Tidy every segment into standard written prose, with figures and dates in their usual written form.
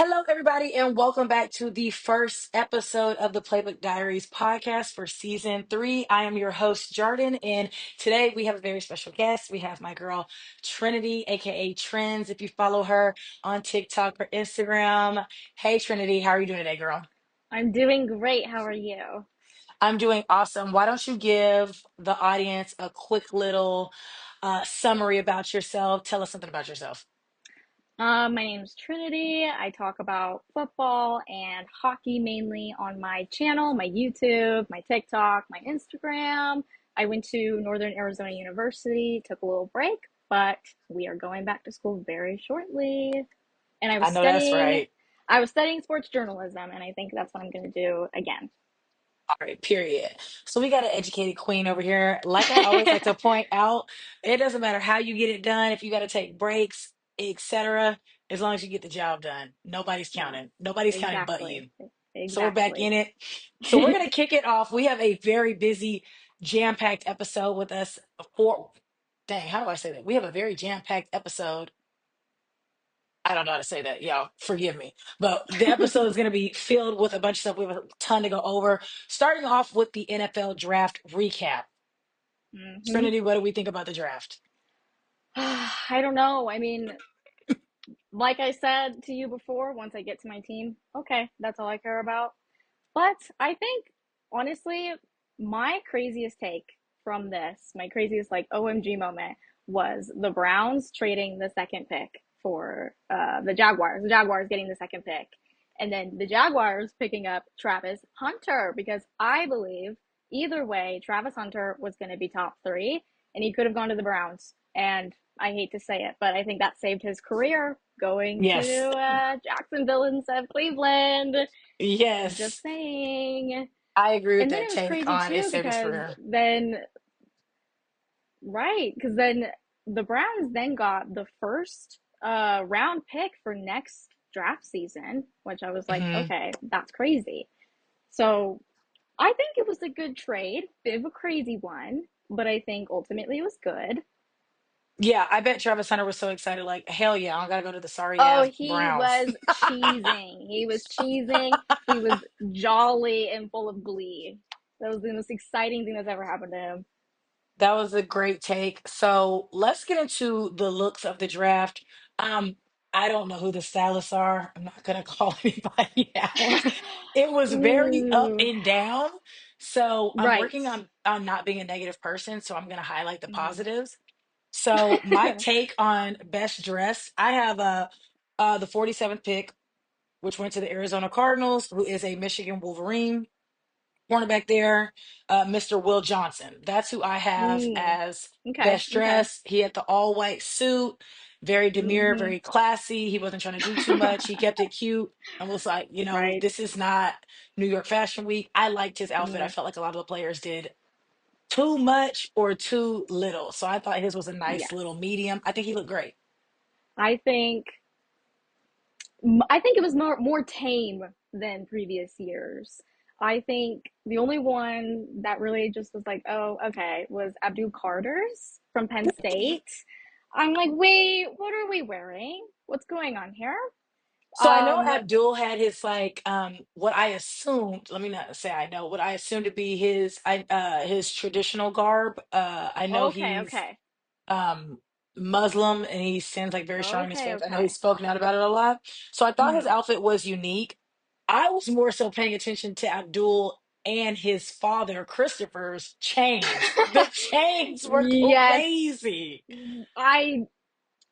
Hello, everybody, and welcome back to the first episode of the Playbook Diaries podcast for season three. I am your host, Jardin, and today we have a very special guest. We have my girl, Trinity, aka Trends, if you follow her on TikTok or Instagram. Hey, Trinity, how are you doing today, girl? I'm doing great. How are you? I'm doing awesome. Why don't you give the audience a quick little summary about yourself? Tell us something about yourself. My name's Trinity. I talk about football and hockey mainly on my channel, my YouTube, my TikTok, my Instagram. I went to Northern Arizona University, took a little break, but we are going back to school very shortly. And I know that's right. I was studying sports journalism, and I think that's what I'm going to do again. All right, period. So we got an educated queen over here. Like I always like to point out, it doesn't matter how you get it done, if you got to take breaks, etc., as long as you get the job done. Nobody's Yeah, counting. Nobody's counting but exactly. you. So we're back in Exactly. it. So we're gonna kick it off. We have a very busy, jam-packed episode with us for dang, how do I say that? We have a very jam-packed episode. I don't know how to say that, y'all. Forgive me. But the episode is going to be filled with a bunch of stuff. We have a ton to go over. Starting off with the NFL draft recap. hmm Trinity, what do we think about the draft? I don't know. I mean, like I said to you before, once I get to my team, okay, that's all I care about. But I think, honestly, my craziest take from this, my craziest like OMG moment was the Browns trading the second pick for the Jaguars. The Jaguars getting the second pick. And then the Jaguars picking up Travis Hunter because I believe either way, Travis Hunter was going to be top three and he could have gone to the Browns. And I hate to say it, but I think that saved his career going Yes. to Jacksonville instead of Cleveland. Yes. Just saying. I agree with And then that it was take crazy on it too saved his because career. then the Browns then got the first round pick for next draft season, which I was like, Hmm. okay, that's crazy. So I think it was a good trade, bit of a crazy one, but I think ultimately it was good. Yeah, I bet Travis Hunter was so excited, like, hell yeah, I don't gotta go to the sorry Oh, ass he Browns. was cheesing. He was cheesing. He was jolly and full of glee. That was the most exciting thing that's ever happened to him. That was a great take. So let's get into the looks of the draft. Um, I don't know who the stylists are. I'm not gonna call anybody out. It was very up Ooh, and down. So I'm right. working on not being a negative person. So I'm gonna highlight the Mhm. positives. So my take on best dress, I have the 47th pick, which went to the Arizona Cardinals, who is a Michigan Wolverine cornerback there, Mr. Will Johnson. That's who I have Mm. as Okay. best Okay. dress. He had the all white suit, very demure, hmm very classy. He wasn't trying to do too much. He kept it cute and was like, Right. this is not New York Fashion Week. I liked his outfit. I Mm. felt like a lot of the players did too much or too little. So I thought his was a nice little Yes. medium. I think he looked great. I think I think it was more tame than previous years. I think the only one that really just was like, oh, okay, was Abdul Carter's from Penn State. I'm like, wait, what are we wearing? What's going on here? So I know Um, Abdul had his like what I assumed, let me not say I know, what I assumed to be his traditional garb. I know okay, he's okay, um Muslim and he stands like very strong in his okay, faith. I know he's okay. spoken out about it a lot. So I thought his hmm outfit was unique. I was more so paying attention to Abdul and his father, Christopher's chains. The chains were Yes, crazy. I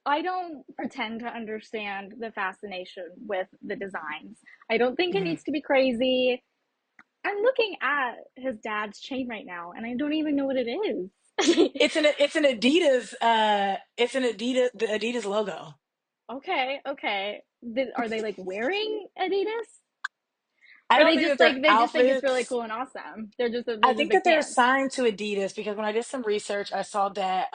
I don't pretend to understand the fascination with the designs. I don't think it Mhm. needs to be crazy. I'm looking at his dad's chain right now, and I don't even know what it is. It's an Adidas it's an Adidas the Adidas logo. Okay, okay. Are they like wearing Adidas? I Or don't they think just that their like they just think it's really outfits. cool and awesome? I They're just think big that they're fans. assigned to Adidas because when I did some research, I saw that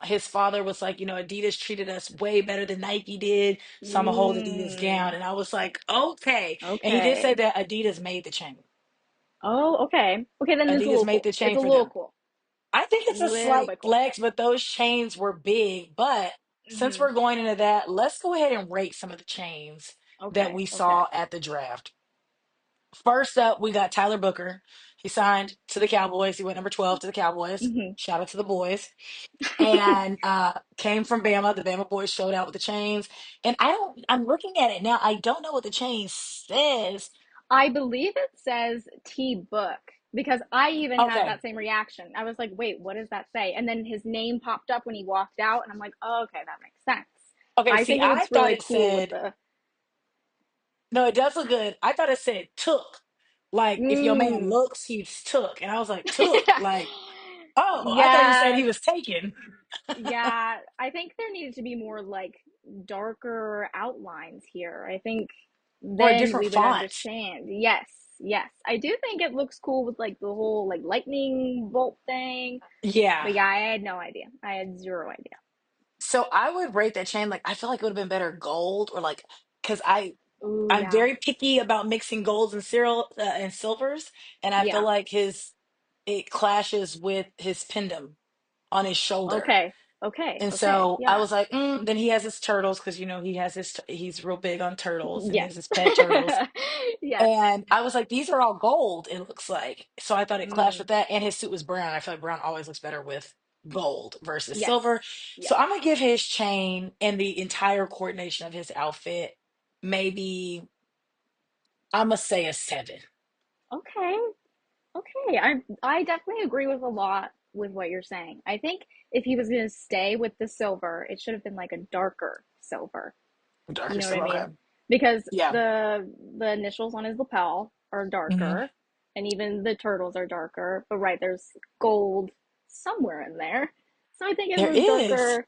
his father was like, Adidas treated us way better than Nike did, so I'm gonna hold Adidas down. Mm, And I was like, okay. And he did say okay. that Adidas made the chain. Oh, okay. Okay, then it's a Adidas little made cool. the It's chain a for little them. cool. I think it's a Little slight bit cool. flex, but those chains were big. But since hmm we're going into that, let's go ahead and rate some of the chains. that Okay. we Okay. saw at the draft. First up, we got Tyler Booker. He signed to the Cowboys. He went number 12 to the Cowboys. Hmm. Shout out to the boys. And came from Bama. The Bama boys showed out with the chains. And I'm looking at it now. I don't know what the chain says. I believe it says T Book because I even had Okay. that same reaction. I was like, wait, what does that say? And then his name popped up when he walked out, and I'm like, oh, okay, that makes sense. Okay. I See, think it I looks thought really it cool with said, the. no, it does look good. I thought it said took. Like if your man Mm. looks, he's took. And I was like, took? Like, oh, I thought he was saying Yeah, he was taken. yeah. I think there needed to be more like darker outlines here. I think Or a then different we would font. understand. Yes, yes. I do think it looks cool with like the whole like lightning bolt thing. Yeah. But yeah, I had no idea. I had zero idea. So I would rate that chain like I feel like it would have been better gold or like because Ooh, I'm yeah. very picky about mixing golds and and silvers, and I feel Yeah. like his it clashes with his pendant on his shoulder. Okay. Okay. And Okay. so I Yeah. was like, then he has his turtles because he has he's real big on turtles and he Yes. has his pet turtles. Yes. And I was like, these are all gold, it looks like. So I thought it clashed Mm. with that. And his suit was brown. I feel like brown always looks better with gold versus Yes. silver. So Yes. I'm gonna give his chain and the entire coordination of his outfit maybe I'm gonna say a 7. Okay. Okay. I definitely agree with a lot with what you're saying. I think if he was gonna stay with the silver, it should have been like a darker silver. You Darker know what I silver, okay. mean? Because Yeah. the initials on his lapel are Hmm. darker, and even the turtles are darker. But right, there's gold somewhere in there. So I think if it There was is. darker,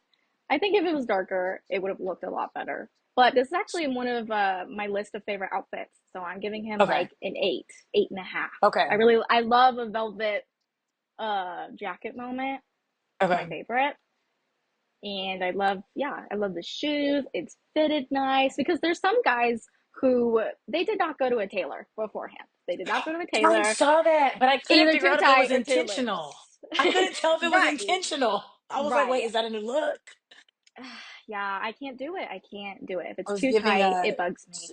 I think if it was darker, it would have looked a lot better. But this is actually in one of my list of favorite outfits. So I'm giving him Okay. like an eight, 8.5. Okay. I love a velvet jacket moment. It's my Okay. favorite. And I love the shoes. It's fitted nice because there's some guys who they did not go to a tailor beforehand. They did not go to a I tailor, saw that, but I couldn't either figure too out if it was tight or too intentional. loose. I couldn't tell if it was Right, intentional. I was like, wait, right. is that a new look? Yeah, I can't do it. I can't do it. If I it's was too giving tight, a it bugs me.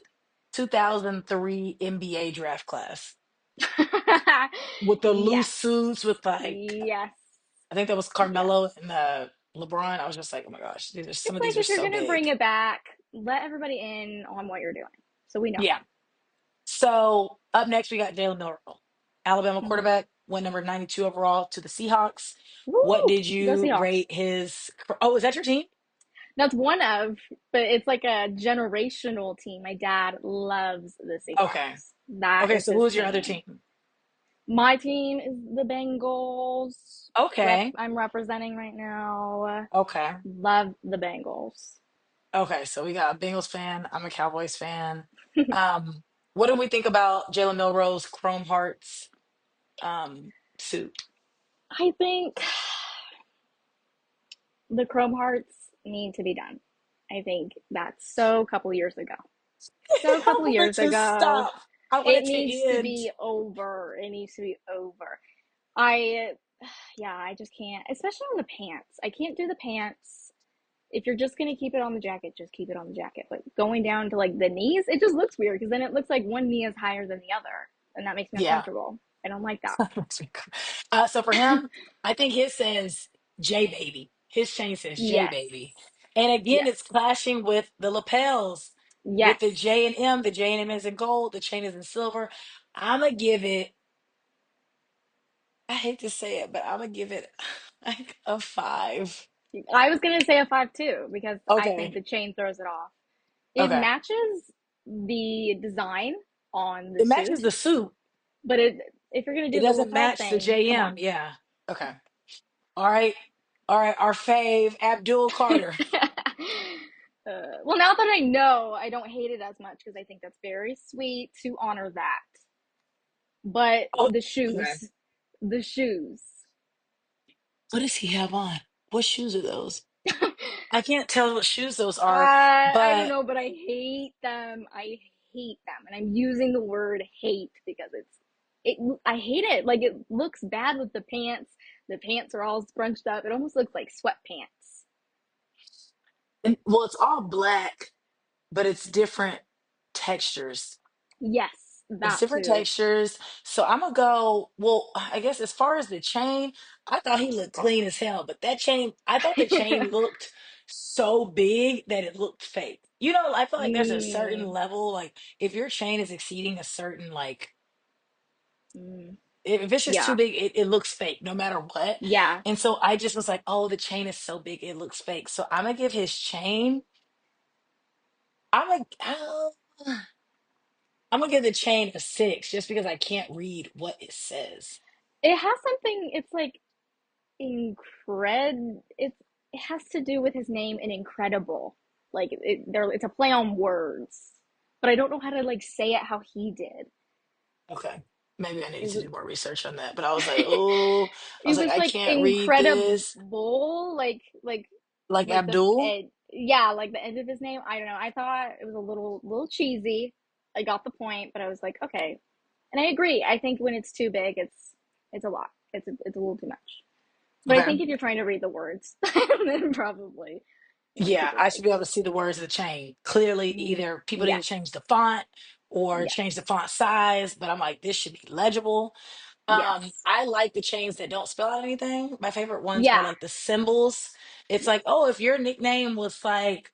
2003 NBA draft class with the loose Yes, suits with like yes, I think that was yes. Carmelo and LeBron. I was just like, oh my gosh, some It's of like these are if you're so gonna bring big. it back, let everybody in on what you're doing, so we know. Yeah. So up next we got Jalen Milroe, Alabama Mm-hmm. quarterback, went number 92 overall to the Seahawks. What Woo! did Go you Seahawks. rate his? Oh, is that your team? That's one of, but it's like a generational team. My dad loves the Okay. Seahawks. That Okay. is So his who's your other team. team? My team is the Bengals. Okay. I'm representing right now. Okay. Love the Bengals. Okay. So we got a Bengals fan. I'm a Cowboys fan. Um, what do we think about Jalen Milroe's Chrome Hearts suit? I think the Chrome Hearts need to be done. I think that's so a couple years ago. So a I couple want it years to ago. stop. I want It it to needs to end. be over. It needs to be over. I yeah, I just can't, especially on the pants. I can't do the pants. If you're just gonna keep it on the jacket, just keep it on the jacket. But going down to like the knees, it just looks weird because then it looks like one knee is higher than the other, and that makes me Yeah. uncomfortable. I don't like that. So for him, I think his says J baby. His chain says J Yes, baby. And again, it's yes, clashing with the lapels with yes. the J and M. The J and M is in gold, the chain is in silver. I'm gonna give it, I hate to say it, but I'm gonna give it like a 5. I was gonna say a 5 too because I think Okay. the chain throws it off. It Okay. matches the design on the It matches suit, the suit. but if you're gonna It do the doesn't lapel match the thing, come JM. on. Yeah. Okay. All right. All right. Our fave, Abdul Carter. Well, now that I know, I don't hate it as much because I think that's very sweet to honor that. But Oh, okay. the shoes. What does he have on? What shoes are those? I can't tell what shoes those are, I don't but know, but I hate them. I hate them, and I'm using the word hate because it. I hate it. Like it looks bad with the pants. The pants are all scrunched up. It almost looks like sweatpants. well, it's all black, but it's different textures. Yes, It's that different too. textures. So I'm gonna go, well, I guess as far as the chain, I thought he looked clean as hell, but that chain, I thought the chain looked so big that it looked fake. You know, I feel like there's a certain Mm, level, like if your chain is exceeding a certain like mm, if it's just too yeah, big, it looks fake no matter what. yeah. And so I just was like, oh, the chain is so big, it looks fake. So I'm gonna give his chain, I'm like, I'm gonna give the chain a 6 just because I can't read what it says. It has something. It's like it has to do with his name and incredible. Like it's a play on words, but I don't know how to like say it how he did. Okay. Maybe I need It to was do more research on that. But I was like, oh, I it was like, was I like can't read this. incredible, Like like the Abdul. end, yeah, like the end of his name. I don't know. I thought it was a little cheesy. I got the point, but I was like, okay. And I agree. I think when it's too big, it's a lot. It's a little too much. But I think Okay. if you're trying to read the words, then probably it's Yeah, super I should big. be able to see the words of the chain. Clearly, Mm, either people need yeah. to change the font or Yes. change the font size, but I'm like, this should be legible. Yes. I like the chains that don't spell out anything. My favorite ones are Yeah. like the symbols. It's Yeah. like, oh, if your nickname was like,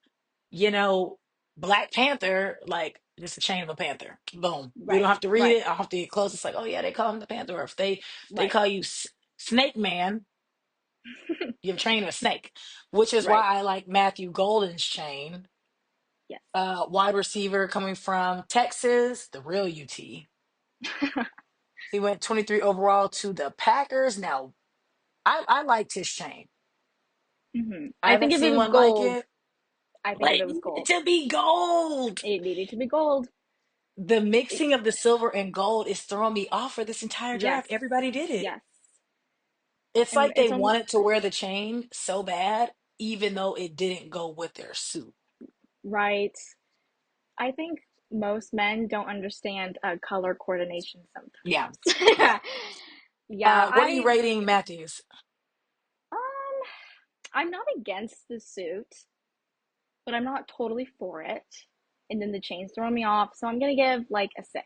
you know, Black Panther, like just a chain of a panther. Boom. We don't Right. have to read Right. it. I don't have to get close. It's like, oh yeah, they call him the Panther. Or if they Right. call you Snake Man, you have a chain of a snake, which is why Right. I like Matthew Golden's chain. Yes. Wide receiver coming from Texas, the real UT. He went 23 overall to the Packers. Now, I liked his chain. I I think haven't if it seen was one like gold, it, I think but if it it was needed gold, to be gold. it needed to be gold. The It, mixing of the silver and gold is throwing me off for this entire yes. draft. Everybody did it. Yes. It's And like they it's almost, wanted to wear the chain so bad, even though it didn't go with their suit. right. I think most men don't understand color coordination Yeah. sometimes. Yeah. Yeah, What are you rating Matthews? um I'm not against the suit, but I'm not totally for it. And then the chains throw me off, so I'm gonna give like a 6.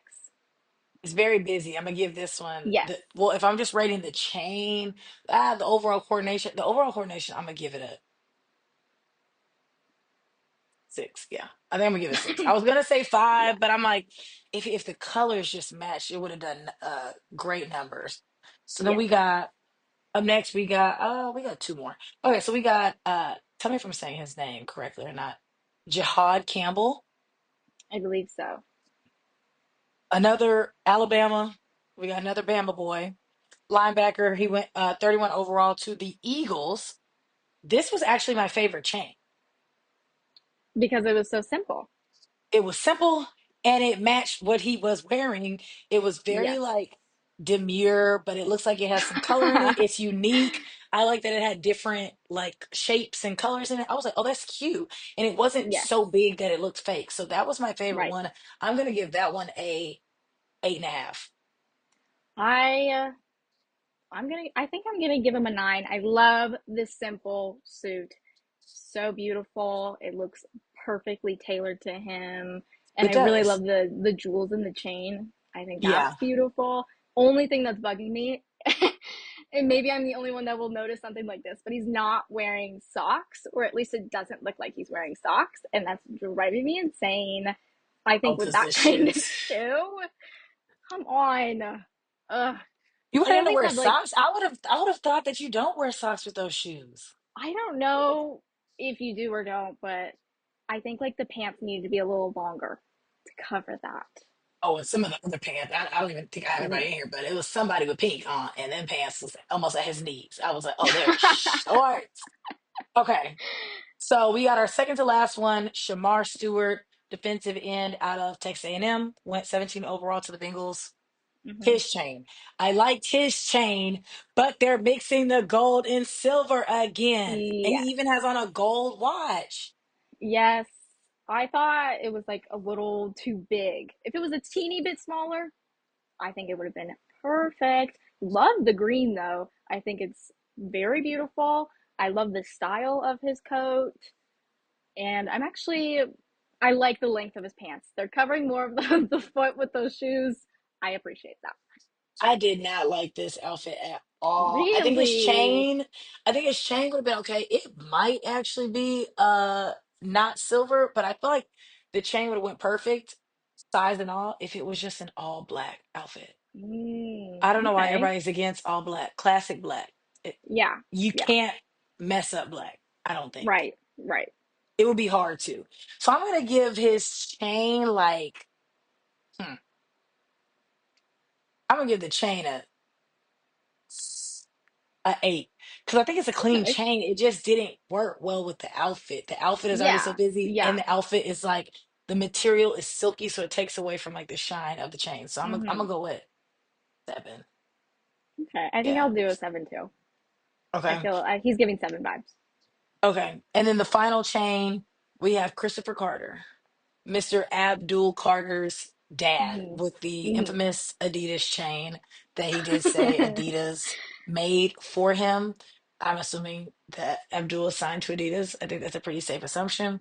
It's very busy. I'm gonna give this one Yes. the well, if I'm just rating the chain, the overall coordination, I'm gonna give it a 6. Yeah. I think I'm gonna give it a 6. I was gonna say Yeah. 5, but I'm like, if the colors just matched, it would have done great numbers. So then Yes. we got up next, we got two more. Okay, so we got tell me if I'm saying his name correctly or not. Jihad Campbell, I believe so. another Alabama. We got another Bama boy. Linebacker. He went 31 overall to the Eagles. This was actually my favorite chain. Because it was so simple. It was simple and it matched what he was wearing. It was very Yes. like demure, but it looks like it has some color in it. It's unique. I like that it had different like shapes and colors in it. I was like, oh, that's cute. And it wasn't Yes. so big that it looked fake. So that was my favorite Right. one. I'm gonna give that one a 8.5. I I think I'm gonna give him a 9. I love this simple suit. So beautiful. It looks perfectly tailored to him. And It I really does. love the jewels in the chain. I think that's Yeah. beautiful. Only thing that's bugging me, and maybe I'm the only one that will notice something like this, but he's not wearing socks, or at least it doesn't look like he's wearing socks, and that's driving me insane. I Oh, think with because that the kind of shoes. shoe, come on. Ugh. You Like wouldn't at have to least wear have like socks. I would have thought that you don't wear socks with those shoes. I don't know if you do or don't, but I think like the pants need to be a little longer to cover that. Oh, and some of the other pants, I don't even think I have Mm. everybody in here, but it was somebody with pink on, and then pants was almost at his knees. I was like, oh, they're short. Okay, so we got our second to last one, Shamar Stewart, defensive end out of Texas A&M, went 17 overall to the Bengals. hmm His chain. I liked his chain, but they're mixing the gold and silver again. And he Yes. even has on a gold watch. Yes. I thought it was like a little too big. If it was a teeny bit smaller, I think it would have been perfect. Love the green though. I think it's very beautiful. I love the style of his coat. And I'm actually I like the length of his pants. They're covering more of the foot with those shoes. I appreciate that. I did not like this outfit at all. Really? I think his chain would have been okay. It might actually be not silver, but I feel like the chain would have went perfect, size and all, if it was just an all black outfit. I don't know why Okay. everybody's against all black, classic black. It, Yeah. you Yeah. can't mess up black, I don't think. Right. Right. It would be hard to. So I'm gonna give his chain like, hmm, I'm gonna give the chain a eight because I think it's a clean Okay. chain. It just didn't work well with the outfit. The outfit is already so Yeah. busy, and Yeah. the outfit is like the material is silky, so it takes away from like the shine of the chain. So I'm gonna Mm-hmm. go with 7. Okay. I think Yeah. I'll do a 7 too. I Okay. feel he's giving 7 vibes. Okay. And then the final chain, we have Christopher Carter, Mr. Abdul Carter's dad, with the Mm-hmm. infamous Adidas chain that he did say Adidas made for him. I'm assuming that Abdul is signed to Adidas. I think that's a pretty safe assumption.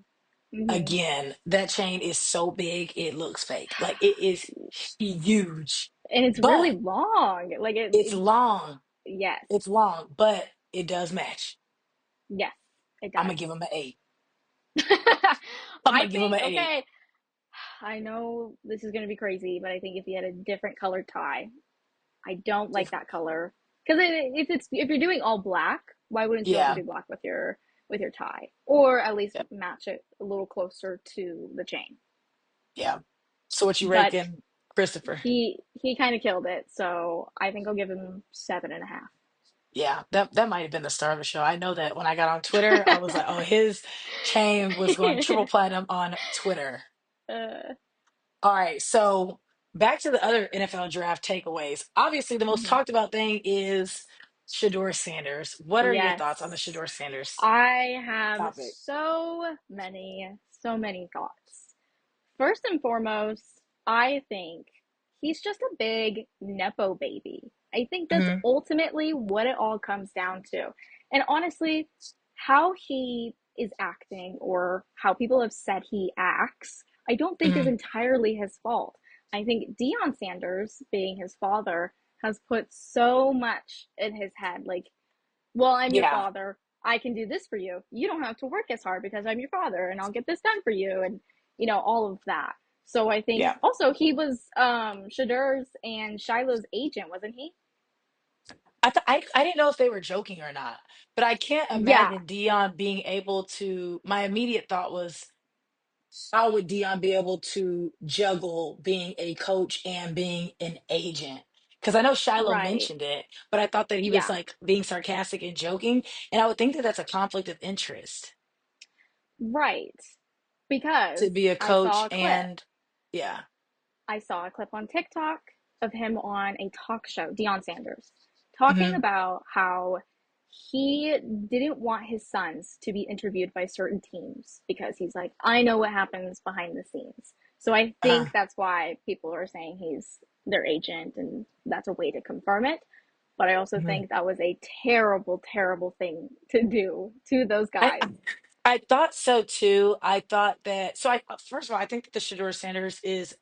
Mm-hmm. Again, that chain is so big, it looks fake. Like it is huge, And it's really but long. Like it's long. yes. It's long, but it does match. Yes, it I'm gonna does. give him an 8. I'm I gonna give him think an 8. okay, I know this is going to be crazy, but I think if he had a different colored tie, I don't like that color because if you're doing all black, why wouldn't you also Yeah, do black with your tie, or at least yeah, match it a little closer to the chain? yeah. So what you But reckon, Christopher? he kind of killed it, so I think I'll give him 7.5. Yeah, that might have been the star of the show. I know that when I got on Twitter, I was like, oh, his chain was going triple platinum on Twitter. uh, All right, so back to the other NFL draft takeaways. Obviously, the most mhm. talked about thing is Shedeur Sanders. What are your thoughts on the Yes, Shedeur Sanders I have topic? so many thoughts. First and foremost, I think he's just a big Nepo baby. I think that's Hmm. ultimately what it all comes down to. And honestly, how he is acting or how people have said he acts, I don't think is Hmm. entirely his fault. I think Deion Sanders, being his father, has put so much in his head. Like, well, I'm your Yeah, father. I can do this for you. You don't have to work as hard because I'm your father and I'll get this done for you. And, all of that. So I think yeah. also he was Shedeur's and Shiloh's agent, wasn't he? I didn't know if they were joking or not, but I can't Yeah, imagine Dion being able to. My immediate thought was, how would Dion be able to juggle being a coach and being an agent? Because I know Shiloh right. mentioned it, but I thought that he was Yeah, like being sarcastic and joking, and I would think that that's a conflict of interest right. to Because be a I coach saw a clip. and yeah. I saw a clip on TikTok of him on a talk show, Deion Sanders, talking Hmm. about how he didn't want his sons to be interviewed by certain teams because he's like, I know what happens behind the scenes. So I Uh, think that's why people are saying he's their agent and that's a way to confirm it. But I also mhm. think that was a terrible, terrible thing to do to those I guys. I thought so too. I thought that so I first of all, I think that the Shador Sanders is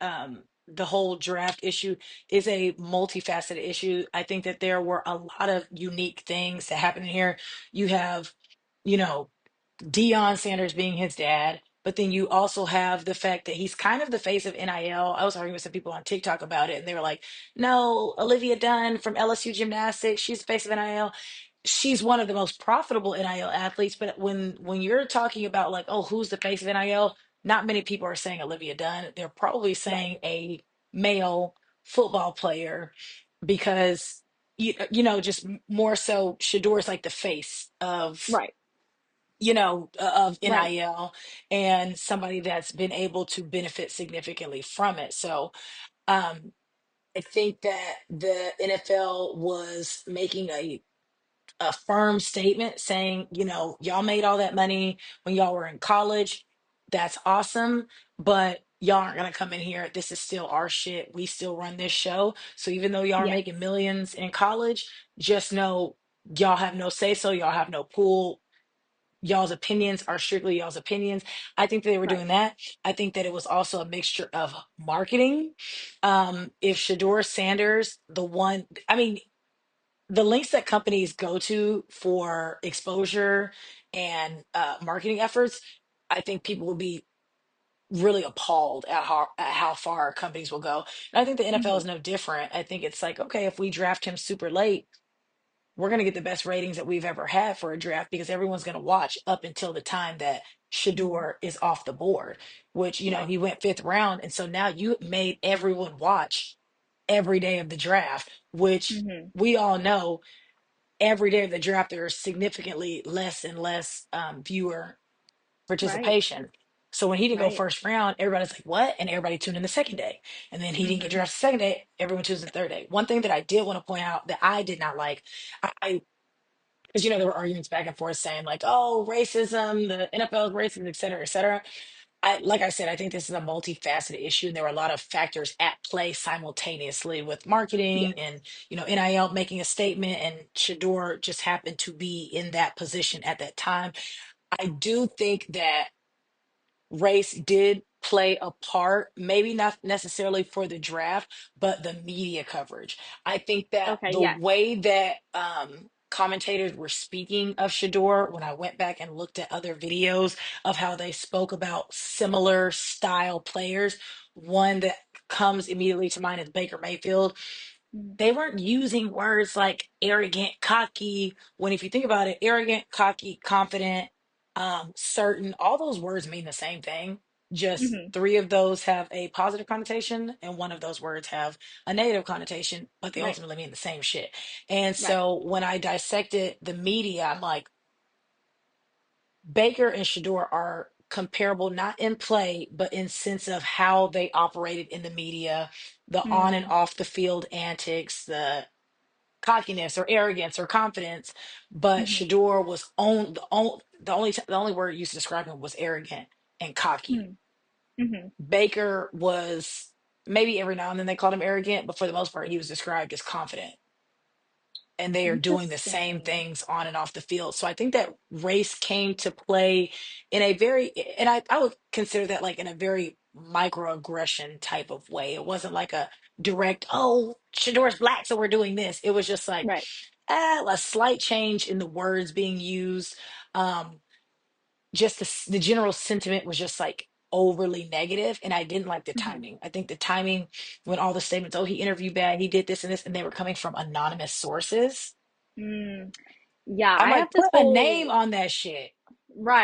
the whole draft issue is a multifaceted issue. I think that there were a lot of unique things that happened here. You have, you know, Deion Sanders being his dad, but then you also have the fact that he's kind of the face of NIL. I was arguing with some people on TikTok about it, and they were like, no, Olivia Dunn from LSU Gymnastics, she's the face of NIL. She's one of the most profitable NIL athletes, but when you're talking about like, oh, who's the face of NIL, not many people are saying Olivia Dunn. They're probably Right, saying a male football player because just more so Shador is like the face of right, of right. NIL and somebody that's been able to benefit significantly from it. So um, I think that the NFL was making a firm statement saying, y'all made all that money when y'all were in college. That's awesome, but y'all aren't gonna come in here. This is still our shit. We still run this show. So even though y'all are Yes, making millions in college, just know y'all have no say so, y'all have no pool, y'all's opinions are strictly y'all's opinions. I think they were Right. doing that. I think that it was also a mixture of marketing. If Shedeur Sanders, I mean, the links that companies go to for exposure and marketing efforts, I think people will be really appalled at how far companies will go. And I think the NFL Hmm. is no different. I think it's like, okay, if we draft him super late, we're going to get the best ratings that we've ever had for a draft because everyone's going to watch up until the time that Hmm. Shador is off the board, which, Right. he went fifth round. And so now you made everyone watch every day of the draft, which Hmm. we all know every day of the draft, there's significantly less and less viewer Right. participation. So when he didn't go Right. first round, everybody's like, what? And everybody tuned in the second day. And then he didn't get Hmm. drafted the second day, everyone tunes in the third day. One thing that I did want to point out that I did not like, I because there were arguments back and forth saying like, oh, racism, the NFL is racist, et cetera, et cetera. Like I said, I think this is a multifaceted issue, and there were a lot of factors at play simultaneously with marketing Yes. and NIL making a statement, and Shador just happened to be in that position at that time. I do think that race did play a part, maybe not necessarily for the draft, but the media coverage. I think that Okay. the Yes. way that commentators were speaking of Shador, when I went back and looked at other videos of how they spoke about similar style players, one that comes immediately to mind is Baker Mayfield. Hmm. They weren't using words like arrogant, cocky, when if you think about it, arrogant, cocky, confident, certain, all those words mean the same thing. Just Hmm. three of those have a positive connotation and one of those words have a negative connotation, but they Right. ultimately mean the same shit. And Right. so when I dissected the media, I'm like, Baker and Shador are comparable, not in play, but in sense of how they operated in the media, the on and Mm. off the field antics, the cockiness or arrogance or confidence. But Hmm. Shador was the only word used to describe him was arrogant and cocky. Hmm. Hmm. Baker was, maybe every now and then they called him arrogant, but for the most part he was described as confident, and they are doing the same Interesting. things on and off the field. So I think that race came to play in a very, and I would consider that like in a very microaggression type of way. It wasn't like a direct, oh, Shador's black, so we're doing this. It was just like Right. a slight change in the words being used. Um, just the general sentiment was just like overly negative, and I didn't like the Hmm. timing. I think the timing when all the statements, oh, he interviewed bad, he did this and this, and they were coming from anonymous sources. Mm. Yeah, I'm I have like, this put a name whole on that shit.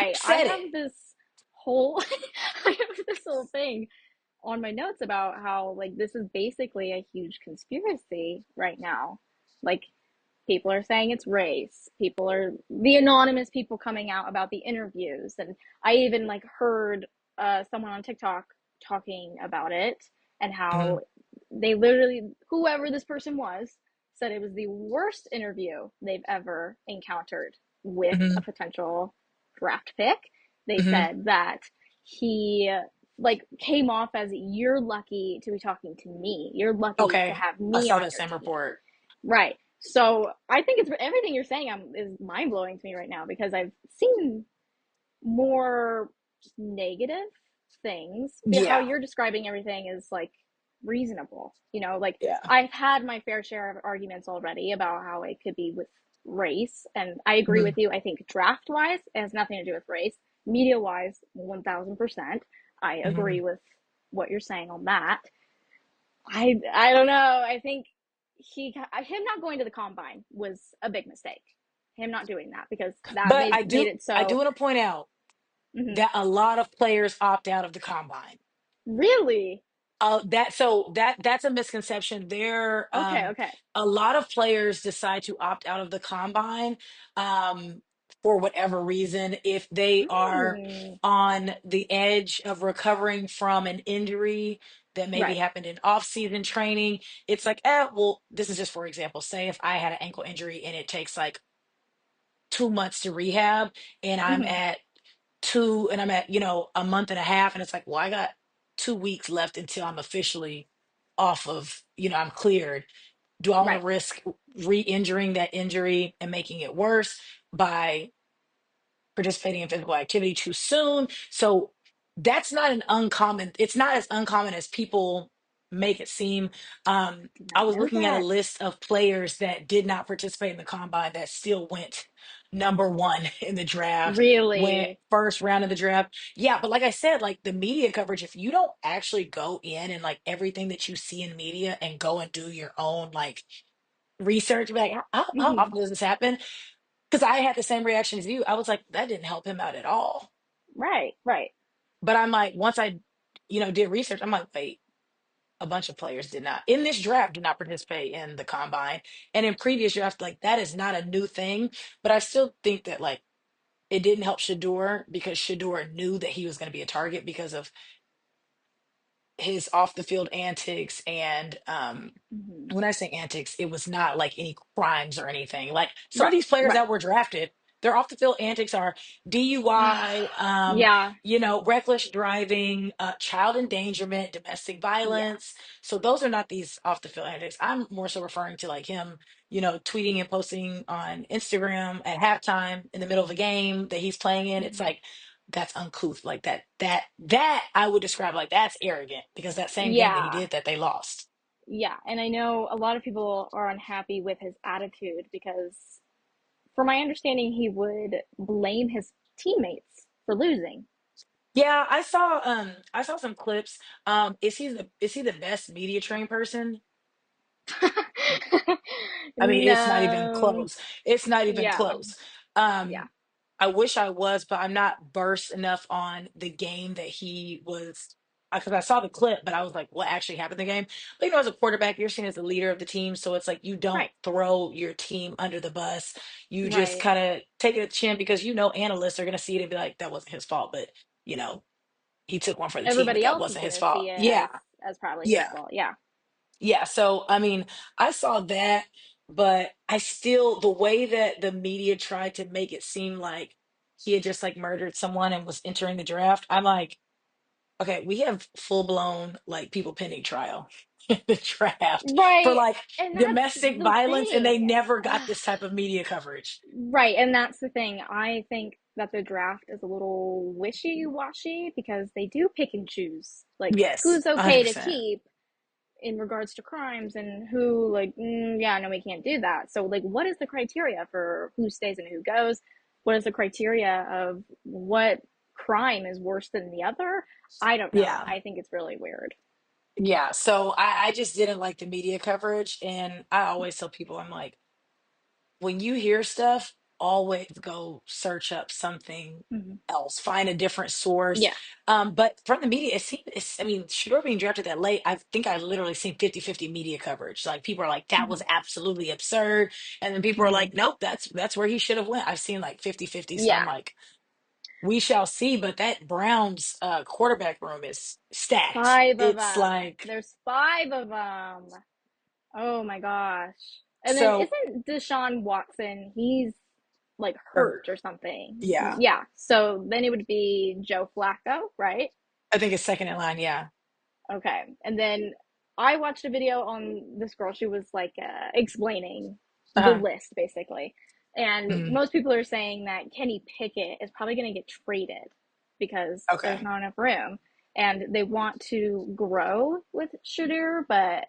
Who right. I said it? have this whole I have this whole thing on my notes about how like this is basically a huge conspiracy right now. Like people are saying it's race. People are the anonymous people coming out about the interviews, and I even like heard someone on TikTok talking about it and Hmm. how they literally whoever this person was said it was the worst interview they've ever encountered with a Hmm. potential draft pick. They Hmm. said that he like came off as you're lucky to be talking to me. You're lucky to Okay, have I me saw on that your same team. report. Right. So I think it's everything you're saying is mind blowing to me right now because I've seen more negative things. How Yeah, you're describing everything is like reasonable. Like yeah. I've had my fair share of arguments already about how it could be with race, and I agree with Hmm. you. I think draft wise, it has nothing to do with race. Media wise, 1000%. I Hmm. agree with what you're saying on that. I don't know. I think him not going to the combine was a big mistake. Him not doing that because that But made it I do so. want to point out Mhm. that a lot of players opt out of the combine. Really? That's a misconception. Okay, okay. A lot of players decide to opt out of the combine um, for whatever reason. If they are Mm, on the edge of recovering from an injury that maybe right. happened in off-season training, it's like, well, this is just for example. Say if I had an ankle injury and it takes like 2 months to rehab, and Hmm. I'm at, a month and a half, and it's like, well, I got 2 weeks left until I'm officially off of, I'm cleared. Do I want Right. to risk re-injuring that injury and making it worse by participating in physical activity too soon. So that's not an uncommon, it's not as uncommon as people make it seem. Did I not was know looking at a that. list of players that did not participate in the combine that still went number one in the draft, went Really? first round of the draft. Yeah, but like I said, like the media coverage, if you don't actually go in and like everything that you see in media and go and do your own like research, be like, how Hmm. often does this happen? Because I had the same reaction as you. I was like, that didn't help him out at all. Right, right. But I'm like, once I, did research, I'm like, wait, a bunch of players did not in this draft did not participate in the combine. And in previous drafts, like that is not a new thing. But I still think that like it didn't help Shedeur because Shedeur knew that he was going to be a target because of his off the field antics and Hmm. when I say antics, it was not like any crimes or anything. Like some of Right, these players right. that were drafted, their off the field antics are DUI, Yeah, reckless driving, child endangerment, domestic yeah. violence. So those are not these off the field antics. I'm more so referring to like him, tweeting and posting on Instagram at halftime in the middle of a game that he's playing in. It's Hmm. like that's uncouth. Like that I would describe like that's arrogant because that same game that he Yeah, did that they lost. yeah. And I know a lot of people are unhappy with his attitude because, from my understanding, he would blame his teammates for losing. Yeah, I saw some clips. Is he the best media trained person? I mean, it's not even No. close. It's not even Yeah, close. yeah. Um, I wish I was, but I'm not versed enough on the game that he was. Because I saw the clip, but I was like, what actually happened in the game? But as a quarterback, you're seen as the leader of the team, so it's like you don't Right, throw your team under the bus. You just right. kind of take it at the chin because analysts are going to see it and be like, that wasn't his fault, but you know he took one for the team, but Everybody that else is wasn't his gonna fault. see it Yeah, as probably his yeah. fault. Yeah. Yeah, so I mean, I saw that, but I still, the way that the media tried to make it seem like he had just like murdered someone and was entering the draft, I'm like, okay, we have full blown like people pending trial in the draft for Right. like And that's domestic the violence, and they thing. never got this type of media coverage. Right, and that's the thing. I think that the draft is a little wishy-washy because they do pick and choose, like Yes, who's okay to 100%. keep in regards to crimes and who, like, yeah, no, we can't do that. So, like, what is the criteria for who stays and who goes? What is the criteria of what crime is worse than the other? I don't know. Yeah. I think it's really weird. Yeah. So I just didn't like the media coverage. And I always tell people, I'm like, when you hear stuff, always go search up something Hmm. else, find a different source. Yeah. But from the media, I mean, Shador being drafted that late, I think I literally seen 50-50 media coverage. Like people are like, that was Hmm. absolutely absurd. And then people are Hmm. like, nope, that's where he should have went. I've seen like 50-50. So I'm Yeah. like, we shall see. But that Browns quarterback room is stacked. Five of It's them. like There's five of them. Oh my gosh. And then so isn't Deshaun Watson, he's like hurt hurt. or something. Yeah. Yeah. So then it would be Joe Flacco, right? I think it's second in line. Yeah. Okay. And then I watched a video on this girl. She was like explaining the Uh-huh. list basically. And Mhm. most people are saying that Kenny Pickett is probably going to get traded because there's Okay. not enough room. And they want to grow with Shedeur, but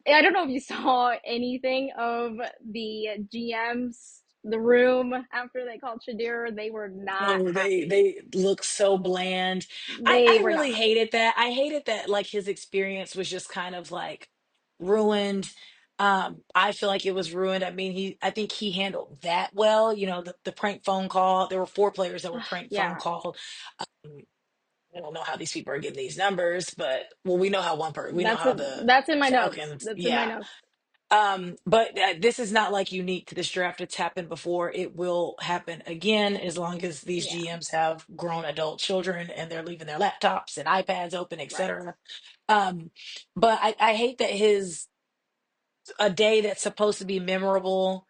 I don't know if you saw anything of the GMs, the room after they called Shedeur. They were not Oh, they happy. they look so bland. I They I were not really happy. hated that. I hated that like his experience was just kind of like ruined. I feel like it was ruined. I mean, I think he handled that well. The prank phone call. There were four players that were prank phone Yeah, called. Um, I don't know how these people are getting these numbers, but well, we know that's how it. the That's in my notes. Falcons. That's in my Yeah. notes. But this is not like unique to this draft. It's happened before. It will happen again as long as these Yeah, GMs have grown adult children and they're leaving their laptops and iPads open, right. etc. Um, but I hate that his a day that's supposed to be memorable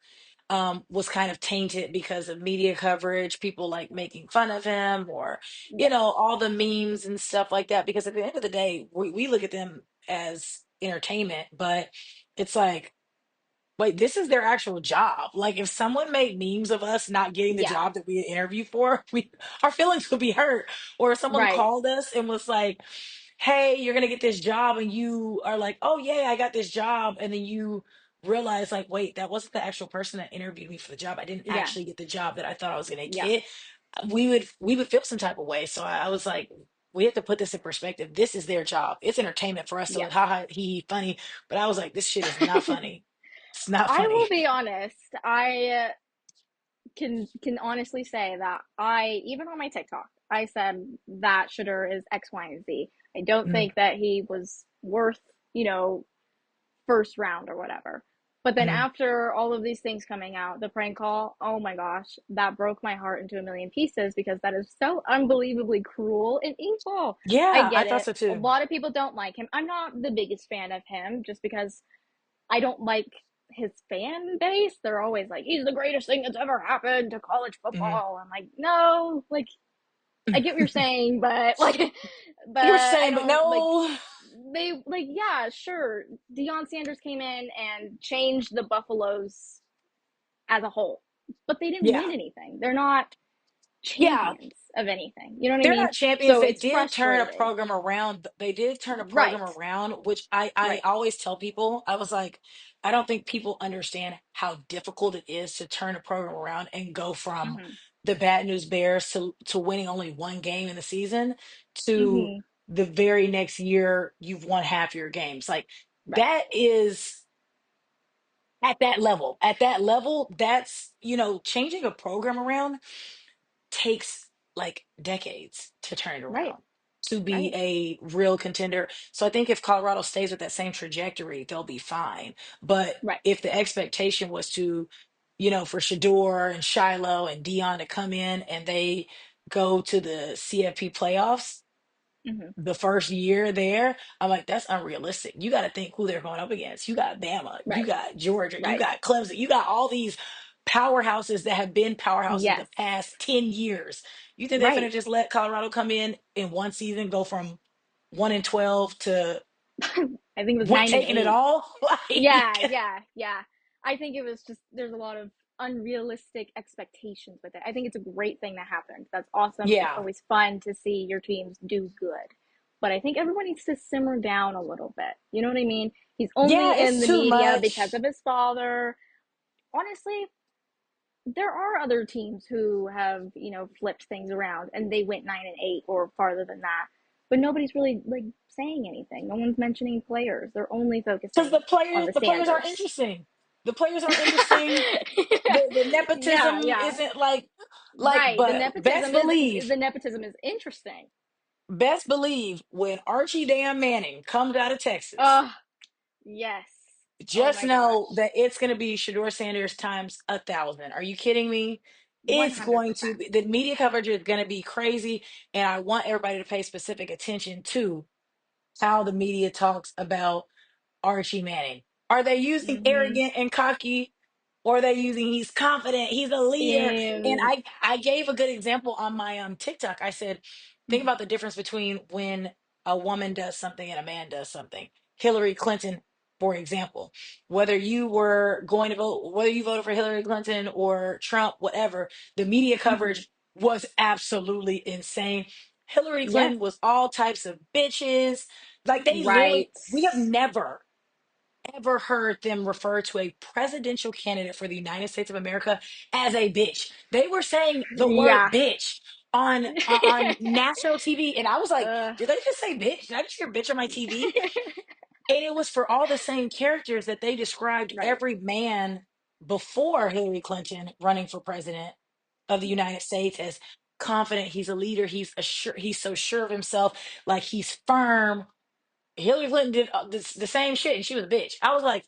was kind of tainted because of media coverage, people like making fun of him or, Yeah, all the memes and stuff like that. Because at the end of the day, we look at them as entertainment, but it's like wait, this is their actual job. Like if someone made memes of us not getting the Yeah, job that we had interviewed for, we our feelings would be hurt. Or if someone right. called us and was like, "Hey, you're gonna get this job," and you are like, "Oh yeah, I got this job," and then you realize like, wait, that wasn't the actual person that interviewed me for the job. I didn't Yeah, actually get the job that I thought I was gonna yeah, get. We would feel some type of way. So I was like, we have to put this in perspective. This is their job. It's entertainment for us. So yes. ha ha he funny, but I was like, this shit is not funny. It's not I will funny. be honest. I can honestly say that I even on my TikTok, I said that Shedeur is X, Y, and Z. I don't Mm, think that he was worth, you know, first round or whatever. But then mhm. after all of these things coming out, the prank call, oh my gosh, that broke my heart into a million pieces because that is so unbelievably cruel and evil. I Yeah, I get thought it. so A too. lot of people don't like him. I'm not the biggest fan of him just because I don't like his fan base. They're always like, he's the greatest thing that's ever happened to college Mhm. football. I'm like, no, like I get what you're saying, but like, but You're I saying, but don't like. no. They like, yeah, sure. Deion Sanders came in and changed the Buffaloes as a whole, but they didn't Yeah, win anything. They're not yeah. champions of anything. You know what I They're mean? not champions. So They it's did turn a frustrating. program around. They did turn a program Right, around, which I right. always tell people. I was like, I don't think people understand how difficult it is to turn a program around and go from Mhm, the Bad News Bears to winning only one game in the season to mhm. the very next year you've won half your games. Like Right, that is at that level. At that level, that's, changing a program around takes like decades to turn it right, around to be right. a real contender. So I think if Colorado stays with that same trajectory, they'll be fine. But Right. if the expectation was to, for Shador and Shiloh and Dion to come in and they go to the CFP playoffs, Mhm. the first year there, I'm like, that's unrealistic. You got to think who they're going up against. You got Bama, you Right, got Georgia, you right. got Clemson, you got all these powerhouses that have been powerhouses the Yes. past 10 years. You think they're going to Right. just let Colorado come in one season, go from 1-12 to I think it was what, 9 and taking it 8. all? Yeah, Like, yeah, yeah. I think it was just there's a lot of unrealistic expectations with it. I think it's a great thing that happened. That's awesome. It's yeah. always fun to see your teams do good. But I think everyone needs to simmer down a little bit. You know what I mean? He's Yeah, only in it's the too media because much. of his father. Honestly, there are other teams who have, flipped things around and they went 9 and 8 or farther than that. But nobody's really like saying anything. No one's mentioning players. They're only Because focusing the on players, the the players aren't Sanders. interesting. The players aren't interesting. The Yeah, nepotism yeah. isn't like, Right. The but nepotism is the nepotism is interesting. best believe when Archie Dan Manning comes out of Texas, Oh, yes. Oh just my gosh. know that it's going to be Shador Sanders times 1,000. Are you kidding me? It's going to 100%. be, the media coverage is going to be crazy. And I want everybody to pay specific attention to how the media talks about Archie Manning. Are they using Mhm. arrogant and cocky? Or are they using he's confident, he's a leader? And And I gave a good example on my TikTok. I said, think about the difference between when a woman does something and a man does something. Hillary Clinton, for example, whether you were going to vote, whether you voted for Hillary Clinton or Trump, whatever, the media mhm. coverage was absolutely insane. Hillary Yes. Clinton was all types of bitches. Like they literally, Right. we have never ever heard them refer to a presidential candidate for the United States of America as a bitch. They were saying the word Yeah. bitch on national TV, and I was like, uh, did they just say bitch? Did I just hear bitch on my TV? And it was for all the same characters that they described right. every man before Hillary Clinton running for president of the Yeah. United States as confident. He's a leader. He's so sure of himself. Like he's firm. Hillary Clinton did the same shit, and she was a bitch. I was like,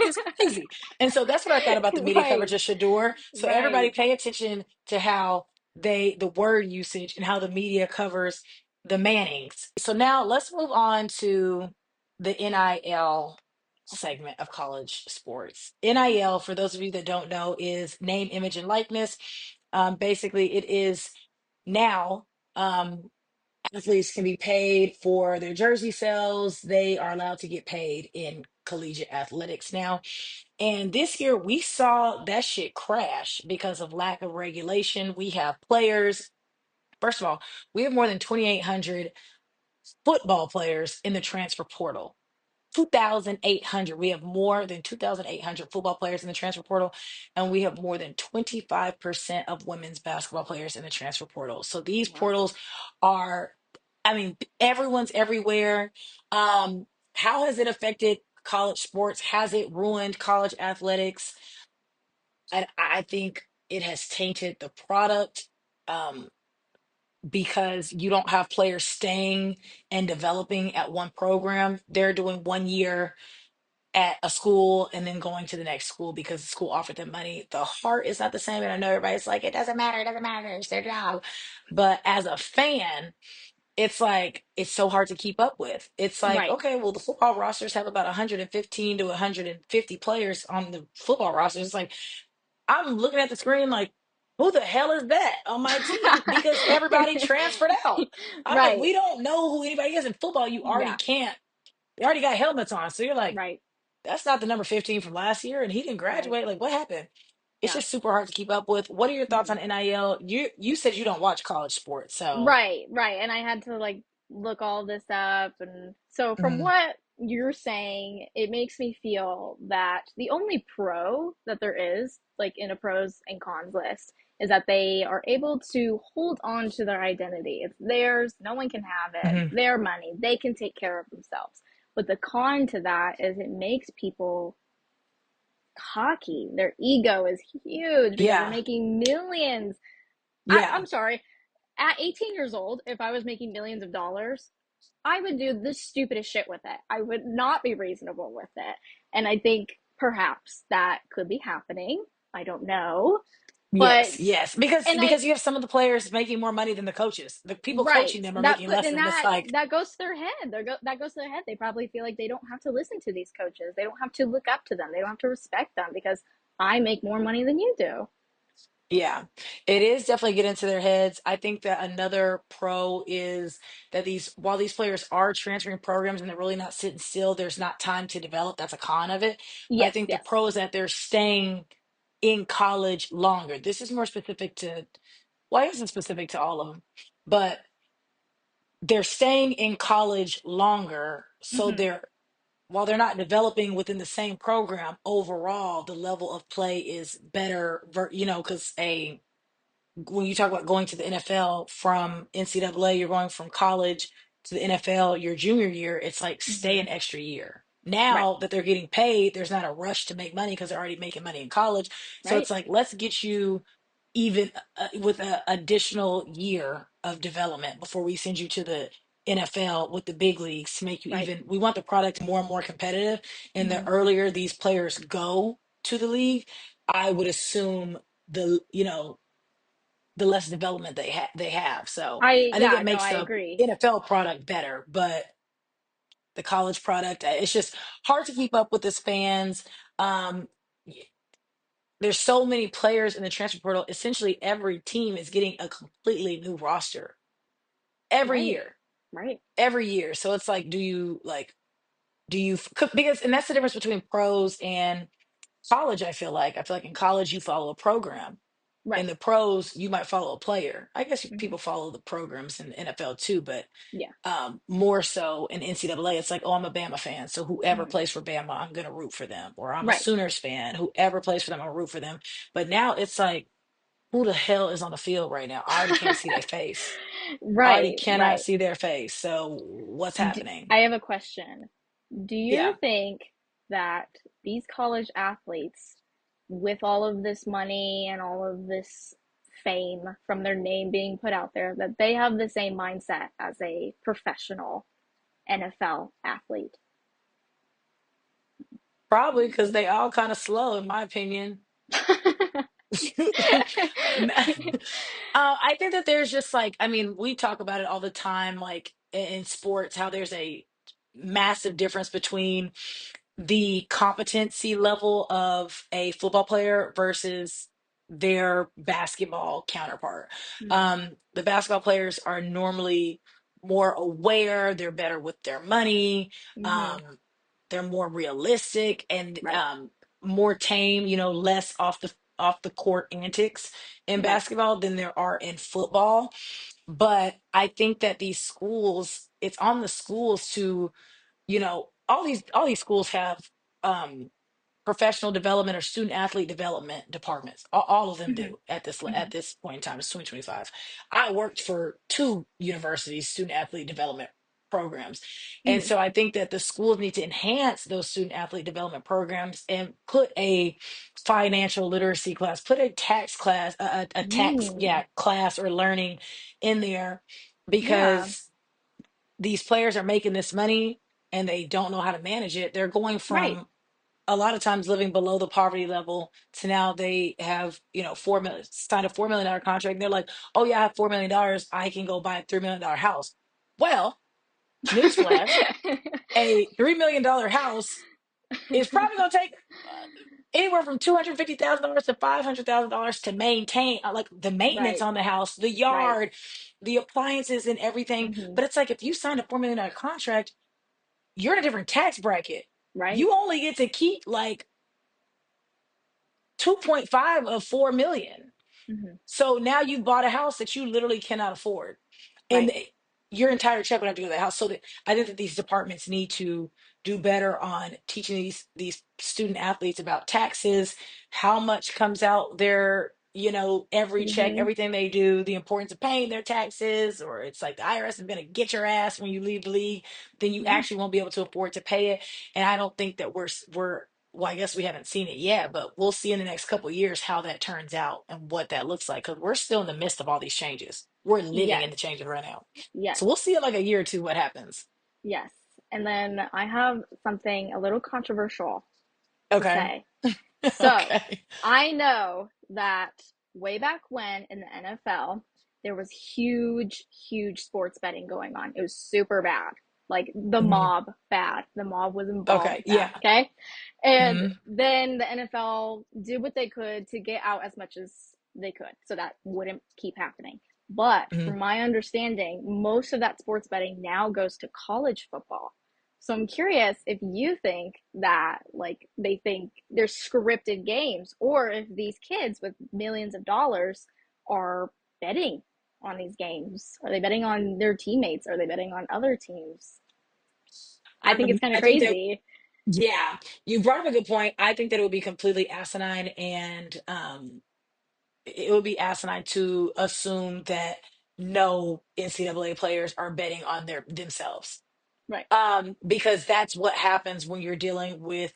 this is crazy. And so that's what I thought about the media Right. coverage of Shador. So everybody Right. pay attention to how the word usage and how the media covers the Mannings. So now let's move on to the NIL Okay. segment of college sports. NIL, for those of you that don't know, is name, image, and likeness. Basically, it is now. Athletes can be paid for their jersey sales. They are allowed to get paid in collegiate athletics now. And this year we saw that shit crash because of lack of regulation. We have players. First of all, we have more than 2,800 football players in the transfer portal. 2,800. We have more than 2,800 football players in the transfer portal, and we have more than 25% of women's basketball players in the transfer portal. So these Wow. portals are, I mean, everyone's everywhere. How has it affected college sports? Has it ruined college athletics? I think it has tainted the product. Um, because you don't have players staying and developing at one program. They're doing 1 year at a school and then going to the next school because the school offered them money. The heart is not the same. And I know everybody's like, it doesn't matter, it's their job. But as a fan, it's like, it's so hard to keep up with. It's like, Right. okay, well, the football rosters have about 115 to 150 players on the football roster. It's like, I'm looking at the screen like, who the hell is that on my team? Because everybody transferred out. I'm like, Right. we don't know who anybody is in football. You already Yeah. can't. They already got helmets on. So you're like, Right. that's not the number 15 from last year, and he didn't Right. graduate. Like, what happened? It's Yeah. just super hard to keep up with. What are your thoughts Mhm. on NIL? You said you don't watch college sports, so Right, right. And I had to like look all this up. And so, from mhm, what you're saying, it makes me feel that the only pro that there is, like in a pros and cons list, is that they are able to hold on to their identity. It's theirs, no one can have it. It's mhm. their money, they can take care of themselves. But the con to that is it makes people cocky. Their ego is huge because they're Yeah, making millions. yeah, I'm sorry, at 18 years old, if I was making millions of dollars, I would do the stupidest shit with it. I would not be reasonable with it. And I think perhaps that could be happening. I don't know. But, yes, yes. Because and I, you have some of the players making more money than the coaches. The people right. coaching them are That, making but less then than them. It's like, that goes to their head. That goes to their head. They probably feel like they don't have to listen to these coaches. They don't have to look up to them. They don't have to respect them because I make more money than you do. yeah, it is definitely get into their heads. I think that another pro is that while these players are transferring programs and they're really not sitting still, there's not time to develop. That's a con of it. But I Yes, think the yes. pro is that they're staying in college longer. This is more specific to, well, I guess it's specific to all of them, but they're staying in college longer. So Hmm. while they're not developing within the same program, overall, the level of play is better, because when you talk about going to the NFL from NCAA, you're going from college to the NFL your junior year, it's like stay Hmm. an extra year. Right, Now that they're getting paid, there's not a rush to make money because they're already making money in college. So right. it's like, let's get you even with an additional year of development before we send you to the NFL with the big leagues to make you Right. even, we want the product more and more competitive. And the Hmm. earlier these players go to the league, I would assume the less development they have. So I think Yeah, it no, makes I the agree. NFL product better, but the college product, it's just hard to keep up with this fans. Y- there's so many players in the transfer portal. Essentially, every team is getting a completely new roster every Right, year, right. every year. So it's like, because, and that's the difference between pros and college. I feel like in college you follow a program. In Right. the pros, you might follow a player. I guess Hmm. people follow the programs in the NFL too, but Yeah. more so in NCAA, it's like, oh, I'm a Bama fan, so whoever Hmm. plays for Bama, I'm gonna root for them. Or I'm a Right. Sooners fan, whoever plays for them, I'll root for them. But now it's like, who the hell is on the field right now? I already can't see their face. I already Right, cannot right. see their face. So what's happening? I have a question. Do you Yeah, think that these college athletes, with all of this money and all of this fame from their name being put out there, that they have the same mindset as a professional NFL athlete? probably because they all kind of slow, in my opinion. I think that there's just like, I mean, we talk about it all the time, like in sports, how there's a massive difference between the competency level of a football player versus their basketball counterpart. Hmm. The basketball players are normally more aware, they're better with their money. Hmm. Um, they're more realistic and Right. more tame, less off the court antics in Right. basketball than there are in football. But I think that these schools, it's on the schools to, all these schools have um professional development or student athlete development departments. All of them Hmm. do at this Hmm. point in time. It's 2025. I worked for two universities student athlete development programs, and Hmm. so I think that the schools need to enhance those student athlete development programs and put a financial literacy class, put a tax class, a tax, Mm. class or learning in there, Yeah. because these players are making this money and they don't know how to manage it. They're going Right. from a lot of times living below the poverty level to now they have, 4 million, signed a $4 million contract. And they're like, oh yeah, I have $4 million. I can go buy a $3 million house. Well, newsflash, a $3 million house is probably going to take anywhere from $250,000 to $500,000 to maintain, like the maintenance Right. on the house, the Right. yard, the appliances and everything. Hmm. But it's like, if you signed a $4 million contract, you're in a different tax bracket. Right. You only get to keep like 2.5 of 4 million. Hmm. So now you bought a house that you literally cannot afford. And Right. your entire check would have to go to that house. So that I think that these departments need to do better on teaching these student athletes about taxes, how much comes out their, every check, Hmm. everything they do, the importance of paying their taxes, or it's like the IRS is gonna get your ass when you leave the league, then you Yeah. actually won't be able to afford to pay it. And I don't think that we're well, I guess we haven't seen it yet, but we'll see in the next couple of years how that turns out and what that looks like, because we're still in the midst of all these changes. We're living in Yes. the changes right now. Yes. So we'll see in like a year or two what happens. Yes. And then I have something a little controversial to Okay. say. So Okay. I know that way back when in the NFL, there was huge, huge sports betting going on. It was super bad. Like the Mhm. mob bad. The mob was involved Okay. bad. Yeah. Okay. And Hmm. then the NFL did what they could to get out as much as they could so that wouldn't keep happening. But Hmm. from my understanding, most of that sports betting now goes to college football. So I'm curious if you think that like they think there's scripted games or if these kids with millions of dollars are betting on these games. Are they betting on their teammates? Are they betting on other teams? I think it's kind of I think that, crazy. yeah, you brought up a good point. I think that it would be completely asinine, and it would be asinine to assume that no NCAA players are betting on themselves. Right. Because that's what happens when you're dealing with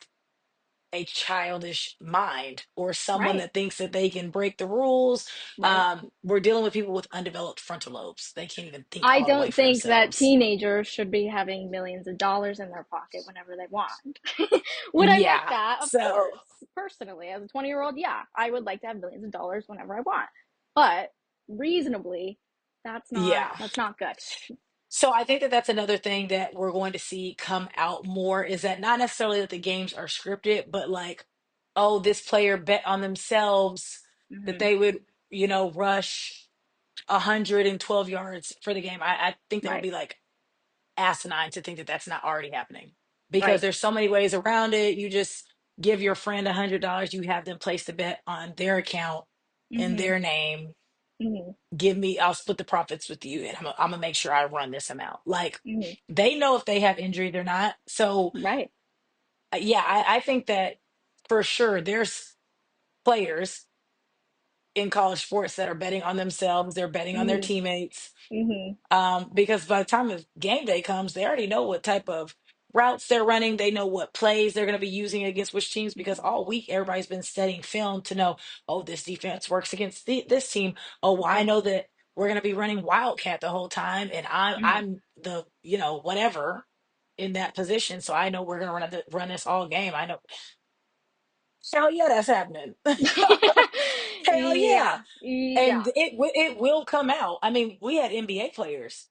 a childish mind or someone Right. that thinks that they can break the rules. Right. We're dealing with people with undeveloped frontal lobes. They can't even think I all the way don't for think that themselves. teenagers should be having millions of dollars in their pocket whenever they want. Would I like Yeah. that? Of So, course. Personally, as a 20-year-old, yeah, I would like to have millions of dollars whenever I want. But reasonably, yeah. that's not good. So I think that that's another thing that we're going to see come out more, is that not necessarily that the games are scripted, but like, oh, this player bet on themselves that Hmm. they would, rush 112 yards for the game. I think that would Right. be like asinine to think that that's not already happening, because Right. there's so many ways around it. You just give your friend $100, you have them place the bet on their account in Hmm. their name. Hmm. I'll split the profits with you, and I'm gonna make sure I run this amount. Like, Hmm. they know if they have injury, they're not. So Right. yeah, I think that for sure there's players in college sports that are betting on themselves, they're betting on their Hmm. teammates, Hmm. because by the time of game day comes, they already know what type of routes they're running. They know what plays they're going to be using against which teams, because all week everybody's been studying film to know, oh, this defense works against this team. Oh, well, I Right. know that we're going to be running wildcat the whole time, and Hmm. I'm the, whatever in that position, so I know we're going to run this all game. I know. Hell yeah, that's happening. Hell Yeah. yeah. Yeah. And it will come out. I mean, we had NBA players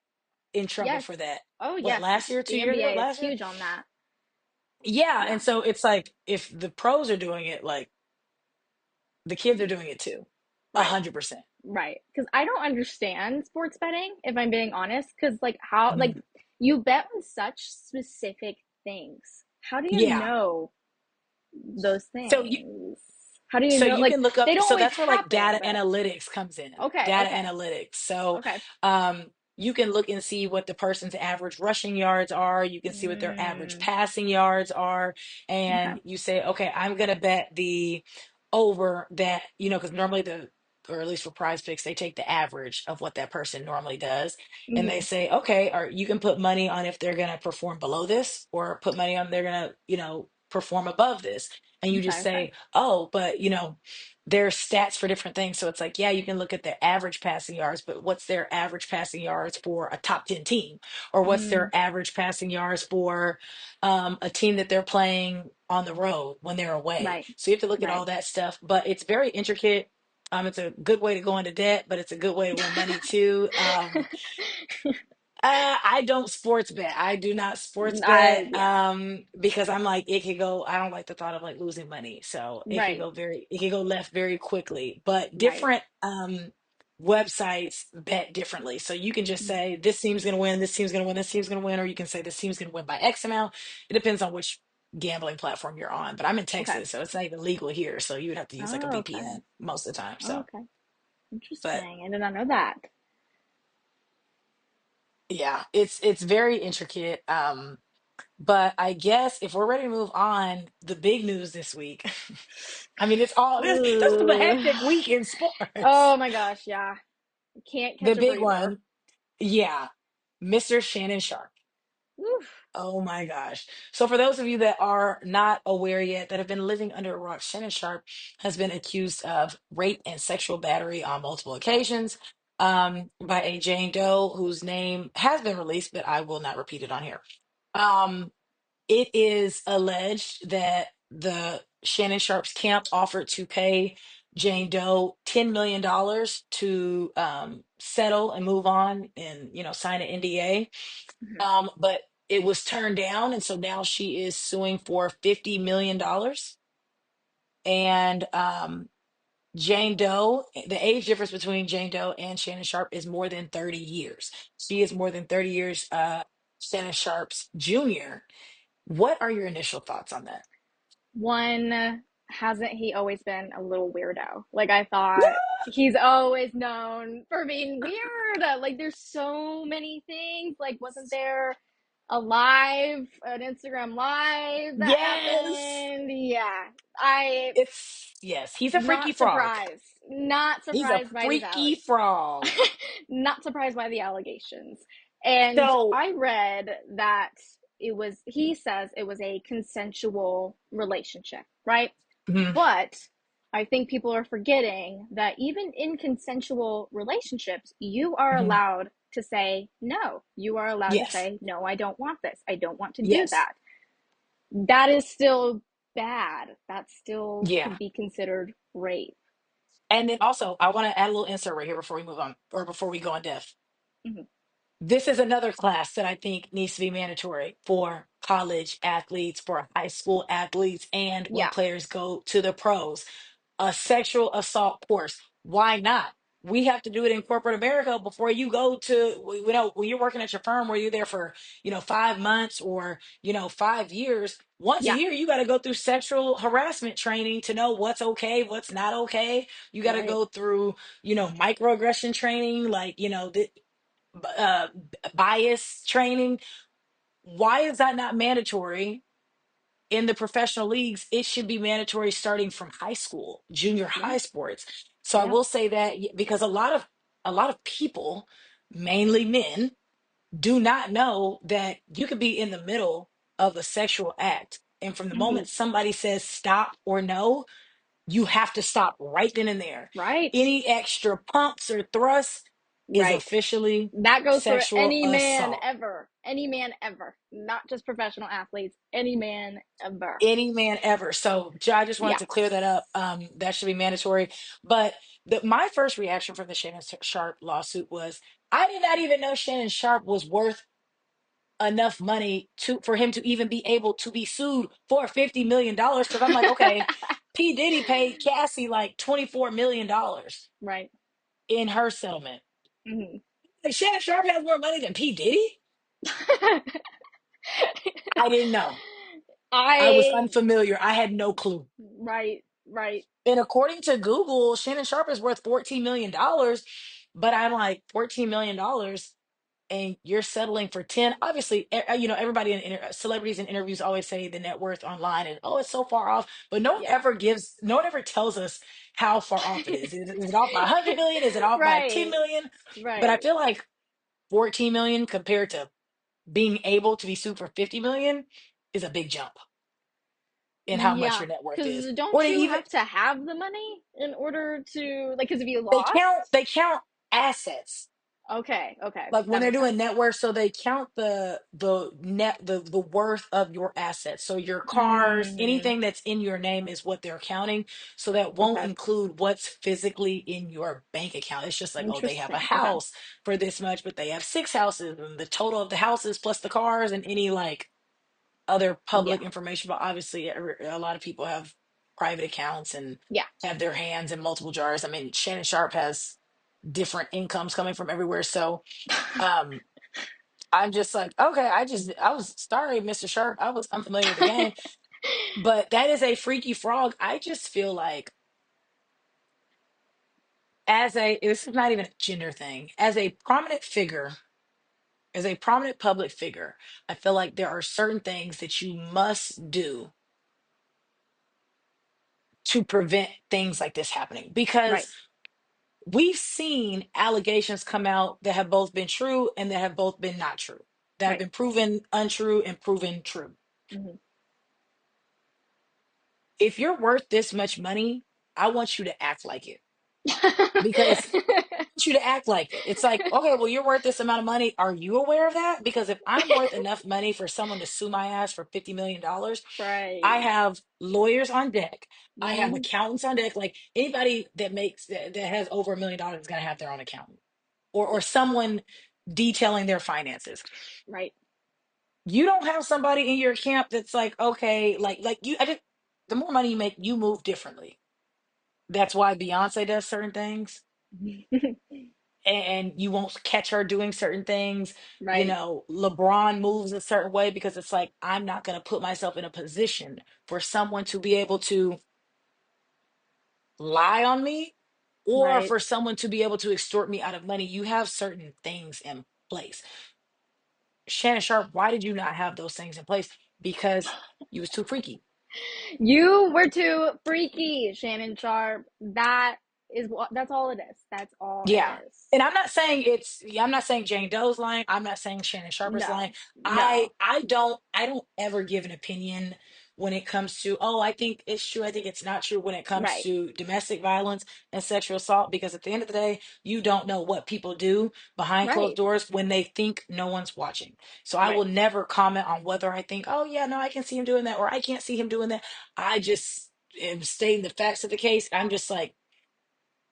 in trouble Yes. for that. Oh, What, yes. last year, 2 years ago, The NBA is last year? huge on that. Yeah, Yeah. and so it's like, if the pros are doing it, like, the kids are doing it too. a Right. hundred percent. Right. Because I don't understand sports betting, if I'm being honest. Because, like, how, like, Mhm. you bet on such specific things. how do you Yeah. know those So you things? How do you So know? you Like, can look they up, don't so always that's where like happen, data but analytics comes in. okay, Data okay, analytics. So okay. um you can look and see what the person's average rushing yards are. You can see what their average Mm, passing yards are. okay. And you say, okay, I'm gonna bet the over that, because normally or at least for prize picks, they take the average of what that person normally does. And they Hmm. say, okay, or you can put money on if they're gonna perform below this, or put money on they're gonna, perform above this. And you Okay, just okay. say, oh, but there's stats for different things. So it's like, yeah, you can look at their average passing yards, but what's their average passing yards for a top 10 team? Or what's Mm, their average passing yards for a team that they're playing on the road when they're away? right, So you have to look at right. all that stuff, but it's very intricate. It's a good way to go into debt, but it's a good way to win money too. I don't sports bet. I do not sports bet Yeah, because I'm like it could go. I don't like the thought of like losing money, so right, it could go left very quickly. But right. different websites bet differently. So you can just say this team's going to win, this team's going to win, this team's going to win, or you can say this team's going to win by X amount. It depends on which gambling platform you're on. But I'm in Okay. Texas, so it's not even legal here. So you would have to use like a Oh, okay. VPN most of the time. Oh, So, okay. but Interesting. I did not know that. yeah, it's very intricate. But I guess if we're ready to move on, the big news this week. I mean, it's all this was a Ooh. hectic week in sports. Oh my gosh, yeah. Can't The catch a big breather. one, yeah, Mr. Shannon Sharpe. Oof. Oh my gosh. So for those of you that are not aware yet, that have been living under a rock, Shannon Sharpe has been accused of rape and sexual battery on multiple occasions by a Jane Doe whose name has been released, but I will not repeat it on here. Um, It is alleged that the Shannon Sharpe's camp offered to pay Jane Doe $10 million to settle and move on and sign an NDA. Mhm. But it was turned down, and so now she is suing for $50 million. And Jane Doe, the age difference between Jane Doe and Shannon Sharpe is more than 30 years. She is more than 30 years Shannon Sharpe's junior. What are your initial thoughts on that? One, hasn't he always been a little weirdo? Like, I thought he's always known for being weird. Like, there's so many things. Like, wasn't there an Instagram live that Yes. happened? Yeah. I Yes, he's a freaky Not frog. surprised. Not He's a surprised by these freaky Alex. frog. Not surprised by the allegations. And So, I read that he says it was a consensual relationship, right? mhm, But I think people are forgetting that even in consensual relationships, you are mhm, allowed to say no. You are allowed to yes, say, no, I don't want this. I don't want to do yes, that. That is still bad. That still yeah. could be considered rape. And then also, I want to add a little insert right here before we move on, or before we go on depth. Mhm. This is another class that I think needs to be mandatory for college athletes, for high school athletes, and when Yeah, players go to the pros. A sexual assault course. Why not? We have to do it in corporate America before you go to, when you're working at your firm where you're there for, 5 months or, 5 years. Once a yeah, year, you got to go through sexual harassment training to know what's okay, what's not okay. You got to right. go through, microaggression training, like, uh, bias training. Why is that not mandatory in the professional leagues? It should be mandatory starting from high school, junior Yeah, high sports. So I yeah. will say that because a lot of people, mainly men, do not know that you could be in the middle of a sexual act, and from the Hmm. moment somebody says stop or no, you have to stop right then and there. Right, Any extra pumps or thrusts is right. officially That goes for sexual assault. any man ever, not just professional athletes, any man ever. Any man ever. So I just wanted Yeah. to clear that up. That should be mandatory. But my first reaction from the Shannon Sharp lawsuit was I did not even know Shannon Sharp was worth enough money for him to even be able to be sued for $50 million. Because I'm like, okay, P. Diddy paid Cassie like $24 million Right. in her settlement. Hmm. Like Shannon Sharp has more money than P. Diddy? I didn't know. I was I unfamiliar. I had no clue. right, right. And according to Google, Shannon Sharpe is worth $14 million. But I'm like, $14 million, and you're settling for 10. Obviously, everybody celebrities in interviews always say the net worth online and, oh, it's so far off. But Yeah. no one ever tells us how far off it is. Is it off by 100 million? Is it off by 10 Right, million? But I right. feel like 14 million compared to being able to be sued for 50 million is a big jump in how much Yeah, your net worth because is. Or don't they you even have to have the money in order to, like, because if you they count lost? they count assets. Okay, okay, Like when that they're makes doing sense. net worth, so they count the worth of your assets. So your cars, Hmm. anything that's in your name is what they're counting. So that won't Okay, include what's physically in your bank account. It's just like, oh, they have a interesting. Okay, house for this much, but they have six houses, and the total of the houses plus the cars and any like other yeah, public information. But obviously, a lot of people have private accounts and yeah. have their hands in multiple jars. I mean, Shannon Sharp has different incomes coming from everywhere. So um I'm just like, okay, I was sorry, Mr. Sharp. I was unfamiliar with the game. But that is a freaky frog. I just feel like this is not even a gender thing. As a prominent public figure, I feel like there are certain things that you must do to prevent things like this happening. Right, Because we've seen allegations come out that have both been true and that have both been not true, that have right. been proven untrue and proven true. Hmm. If you're worth this much money, I want you to act like it, because I want you to act like it. It's like, okay, well, you're worth this amount of money. Are you aware of that? Because if I'm worth enough money for someone to sue my ass for $50 million, I Right. have lawyers on deck. I have Hmm. accountants on deck. Like anybody that has over $1 million is going to have their own accountant, or Yeah, someone detailing their finances. right, You don't have somebody in your camp that's like, okay, like you. I just the more money you make, you move differently. That's why Beyonce does certain things, and you won't catch her doing certain things. right, LeBron moves a certain way because it's like, I'm not going to put myself in a position for someone to be able to lie on me, or right. for someone to be able to extort me out of money. You have certain things in place. Shannon Sharp, why did you not have those things in place? Because you was too freaky. You were too freaky, Shannon Sharp. That's all it is. That's all it Yeah. is. And I'm not saying Jane Doe's lying. I'm not saying Shannon Sharp is lying. No, no. I don't ever give an opinion when it comes to, oh, I think it's true, I think it's not true, when it comes Right, to domestic violence and sexual assault, because at the end of the day, you don't know what people do behind closed right, doors when they think no one's watching. So I right, will never comment on whether I think, oh yeah, no, I can see him doing that, or I can't see him doing that. I just am stating the facts of the case. I'm just like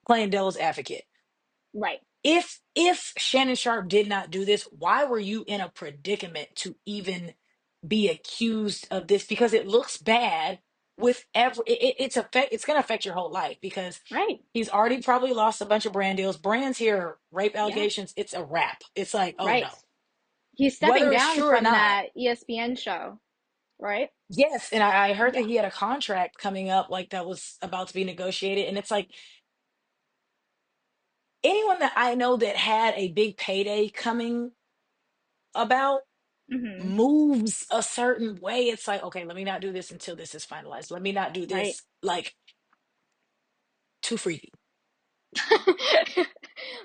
playing devil's advocate. right, If Shannon Sharp did not do this, why were you in a predicament to even be accused of this? Because it looks bad with it's going to affect your whole life, because right. he's already probably lost a bunch of brand deals. Brands hear rape Yeah, allegations, it's a wrap. It's like, oh right. no. He's stepping Whether it's down true or from not. that ESPN show, right? Yes, and I heard that Yeah. he had a contract coming up, like that was about to be negotiated, and it's like, anyone that I know that had a big payday coming about Hmm. moves a certain way. It's like, okay, let me not do this until this is finalized. Let me not do Right. this. Like, too freaky.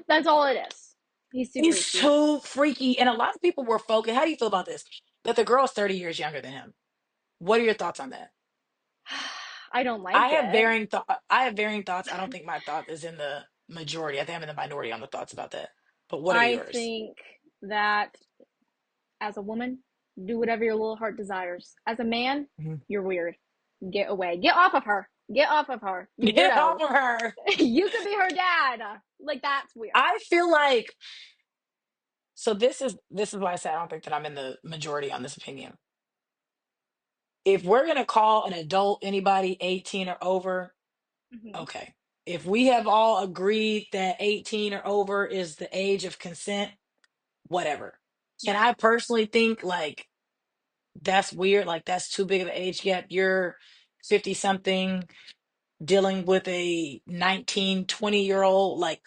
That's all it is. He's too He's freaky. too freaky. And a lot of people were focused. How do you feel about this? That the girl's 30 years younger than him. What are your thoughts on that? I don't like it. I have varying thoughts. I don't think my thought is in the majority. I think I'm in the minority on the thoughts about that. But what are I yours? think that as a woman, do whatever your little heart desires. As a man, Mhm. you're weird. Get away. Get off of her. Get off of her. You Get off weirdo. of her. You could be her dad. Like, that's weird. I feel like, so this is why I said I don't think that I'm in the majority on this opinion. If we're going to call an adult anybody 18 or over, Hmm. okay. If we have all agreed that 18 or over is the age of consent, whatever. Can Yeah. I personally think like that's weird. Like that's too big of an age gap. You're 50 something dealing with a 19, 20-year old. Like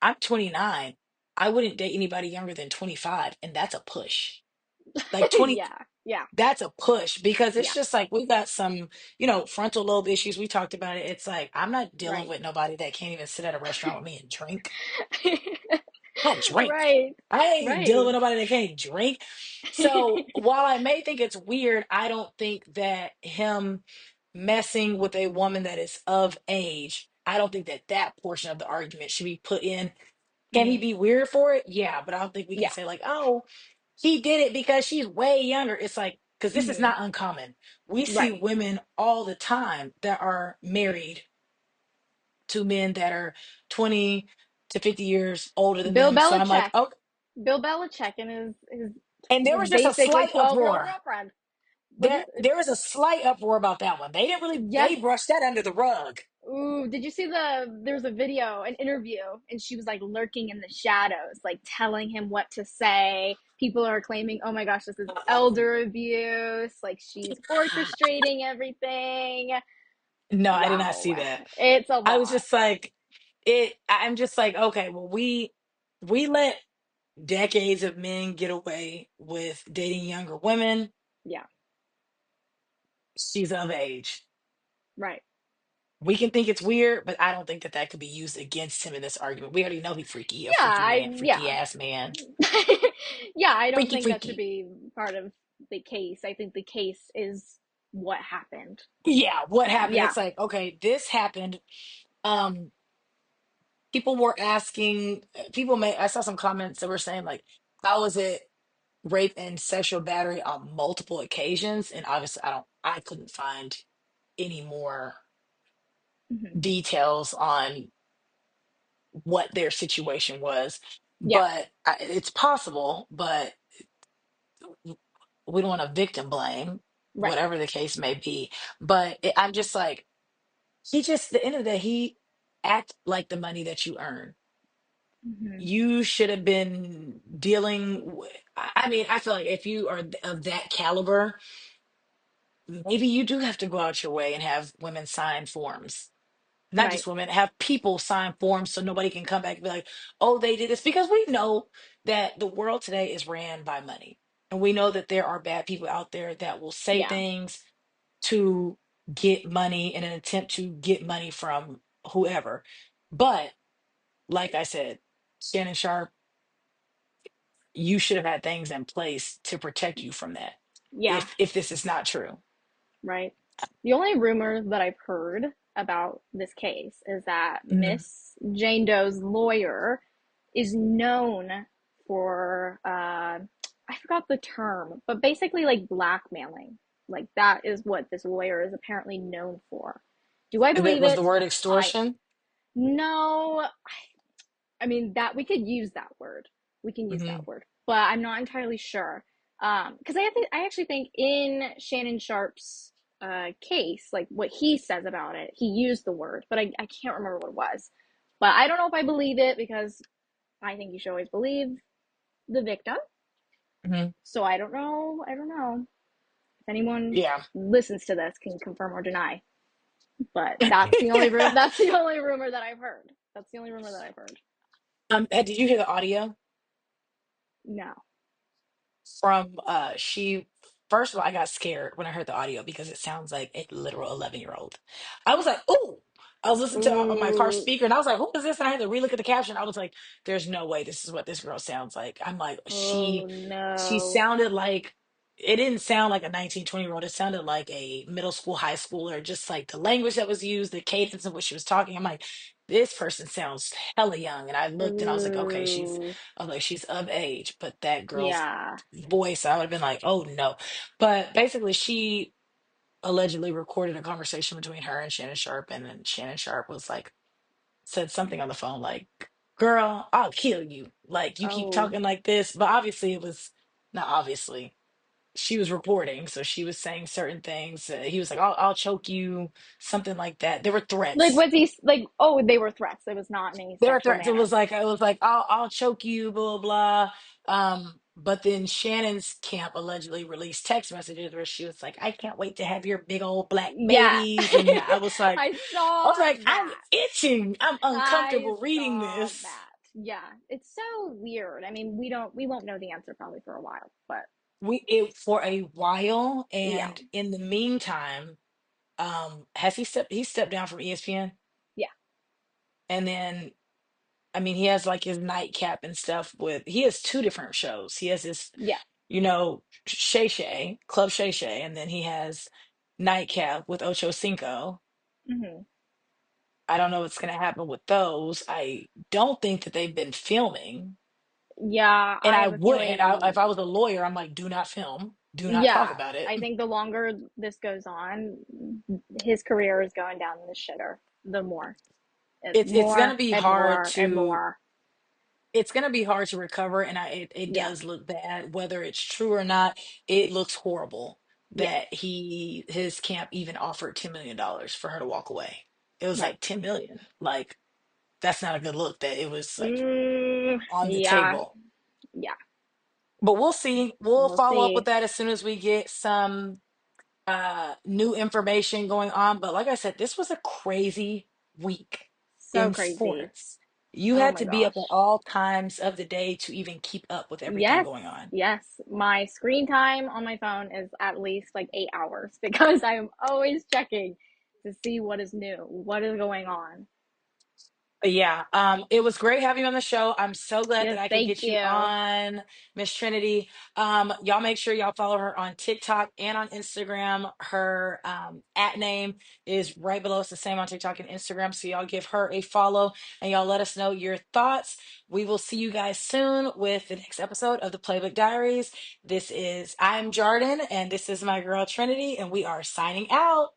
I'm 29. I wouldn't date anybody younger than 25, and that's a push. Like 20, Yeah, yeah, that's a push because it's yeah, just like we got some, frontal lobe issues. We talked about it. It's like I'm not dealing right. with nobody that can't even sit at a restaurant with me and drink. I drink. Right, I ain't dealing right. with nobody that can't drink. So while I may think it's weird, I don't think that him messing with a woman that is of age, I don't think that that portion of the argument should be put in. Can he Hmm. be weird for it? Yeah, but I don't think we can Yeah. say like, oh, he did it because she's way younger. It's like, because this is Hmm. not uncommon. We see Right. women all the time that are married to men that are 20 to 50 years older than Bill them. So I'm like, Belichick. oh, Bill Belichick and his and there his was just a basically slight 12-year-old uproar. girlfriend. What is it? There was a slight uproar about that one. They didn't really, Yes. they brushed that under the rug. Ooh, did you see there was a video, an interview, and she was like lurking in the shadows, like telling him what to say. People are claiming, oh my gosh, this is Um, elder abuse, like she's orchestrating everything. no, I did not Wow. see that. It's a I was lot. just like, I'm just like, okay, well, we let decades of men get away with dating younger women. Yeah, She's of age. right. We can think it's weird, but I don't think that that could be used against him in this argument. We already know he's freaky, a Yeah, freaky man, freaky yeah. ass man, Yeah, I don't freaky, think that should freaky. be part of the case. I think the case is what happened. Yeah, what happened? Yeah. It's like, okay, this happened. Um, People were asking, people may, I saw some comments that were saying like, how is it rape and sexual battery on multiple occasions? And obviously, I couldn't find any more Hmm. details on what their situation was, Yeah, but it's possible, but we don't want to victim blame, right. whatever the case may be. But I'm just like, the end of the day, he act like the money that you earn. Hmm. You should have been dealing with, I mean, I feel like if you are of that caliber, maybe you do have to go out your way and have women sign forms. Not Right. just women, have people sign forms so nobody can come back and be like, oh, they did this. Because we know that the world today is ran by money. And we know that there are bad people out there that will say Yeah. things to get money in an attempt to get money from whoever. But like I said, Shannon Sharpe, you should have had things in place to protect you from that. Yeah. If this is not true. Right. The only rumor that I've heard about this case is that Mhm. Miss Jane Doe's lawyer is known for I forgot the term, but basically like blackmailing. Like that is what this lawyer is apparently known for. Do I Is it believe was the it? word I extortion? no. I mean that we could use that word. We can use Hmm. that word, but I'm not entirely sure. Because I actually think in Shannon Sharpe's case, like what he says about it, he used the word, but I can't remember what it was. But I don't know if I believe it because I think you should always believe the victim. Hmm. So I don't know. I don't know if anyone Yeah. listens to this can confirm or deny. But that's the only that's the only rumor that I've heard. That's the only rumor that I've heard. Did you hear the audio No. from she first of all, I got scared when I heard the audio because it sounds like a literal 11-year-old. I was like, oh, I was listening to on my car Ooh. speaker and I was like, who is this? And I had to relook at the caption. I was like, there's no way this is what this girl sounds like. I'm like, Oh she no. sounded like, it didn't sound like a 19, 20-year-old. It sounded like a middle school, high schooler, just like the language that was used, the cadence of what she was talking. I'm like, this person sounds hella young. And I looked and I was like, okay, Ooh. I was like, she's of age, but that girl's Yeah. voice, I would have been like, oh no. But basically, she allegedly recorded a conversation between her and Shannon Sharpe, and then Shannon Sharpe was like, said something on the phone like, "Girl, I'll kill you. Like you keep Oh. talking like this." But obviously, it was not obviously. She was recording, so she was saying certain things. He was like, I'll choke you," something like that. There were Like threats. was he like oh they were threats. It was not in any There were sexual threats. manner. It was like, I'll choke you, blah blah blah. But then Shannon's camp allegedly released text messages where she was like, "I can't wait to have your big old black Yeah. babies." And I was like, I saw I'm that. itching. I'm I uncomfortable reading saw this. that. Yeah. It's so weird. I mean, we won't know the answer probably for a while, but For a while, yeah. and in the meantime, has he stepped down from ESPN? Yeah. And then I mean, he has like his nightcap and stuff he has two different shows. He has his, Yeah. Shay Shay, Club Shay Shay, and then he has Nightcap with Ocho Cinco. Mhm. I don't know what's going to happen with those. I don't think that they've been filming. Yeah, And I I have a wouldn't. feeling. If I was a lawyer, I'm like, do not film, do not talk Yeah, about it. I think the longer this goes on, his career is going down the shitter. The more, It's going to more be and hard more and to more. it's going to be hard to recover, and it Yeah, does look bad whether it's true or not. It looks horrible yeah, that his camp even offered $10 million for her to walk away. It was right. like 10 million. Like, that's not a good look, that it was like on the Yeah, table. yeah. But we'll see. We'll We'll follow up with see. that as soon as we get some new information going on. But like I said, this was a crazy week So in crazy. sports. You Oh had my to be up at gosh. all times of the day to even keep up with everything Yes, going on. yes. My screen time on my phone is at least like 8 hours because I'm always checking to see what is new, what is going on. But yeah, it was great having you on the show. I'm so glad that Yes, I could thank get you you. on, Miss Trinity. Y'all make sure y'all follow her on TikTok and on Instagram. Her at name is right below. It's the same on TikTok and Instagram. So y'all give her a follow and y'all let us know your thoughts. We will see you guys soon with the next episode of the Playbook Diaries. I'm Jardin, and this is my girl Trinity, and we are signing out.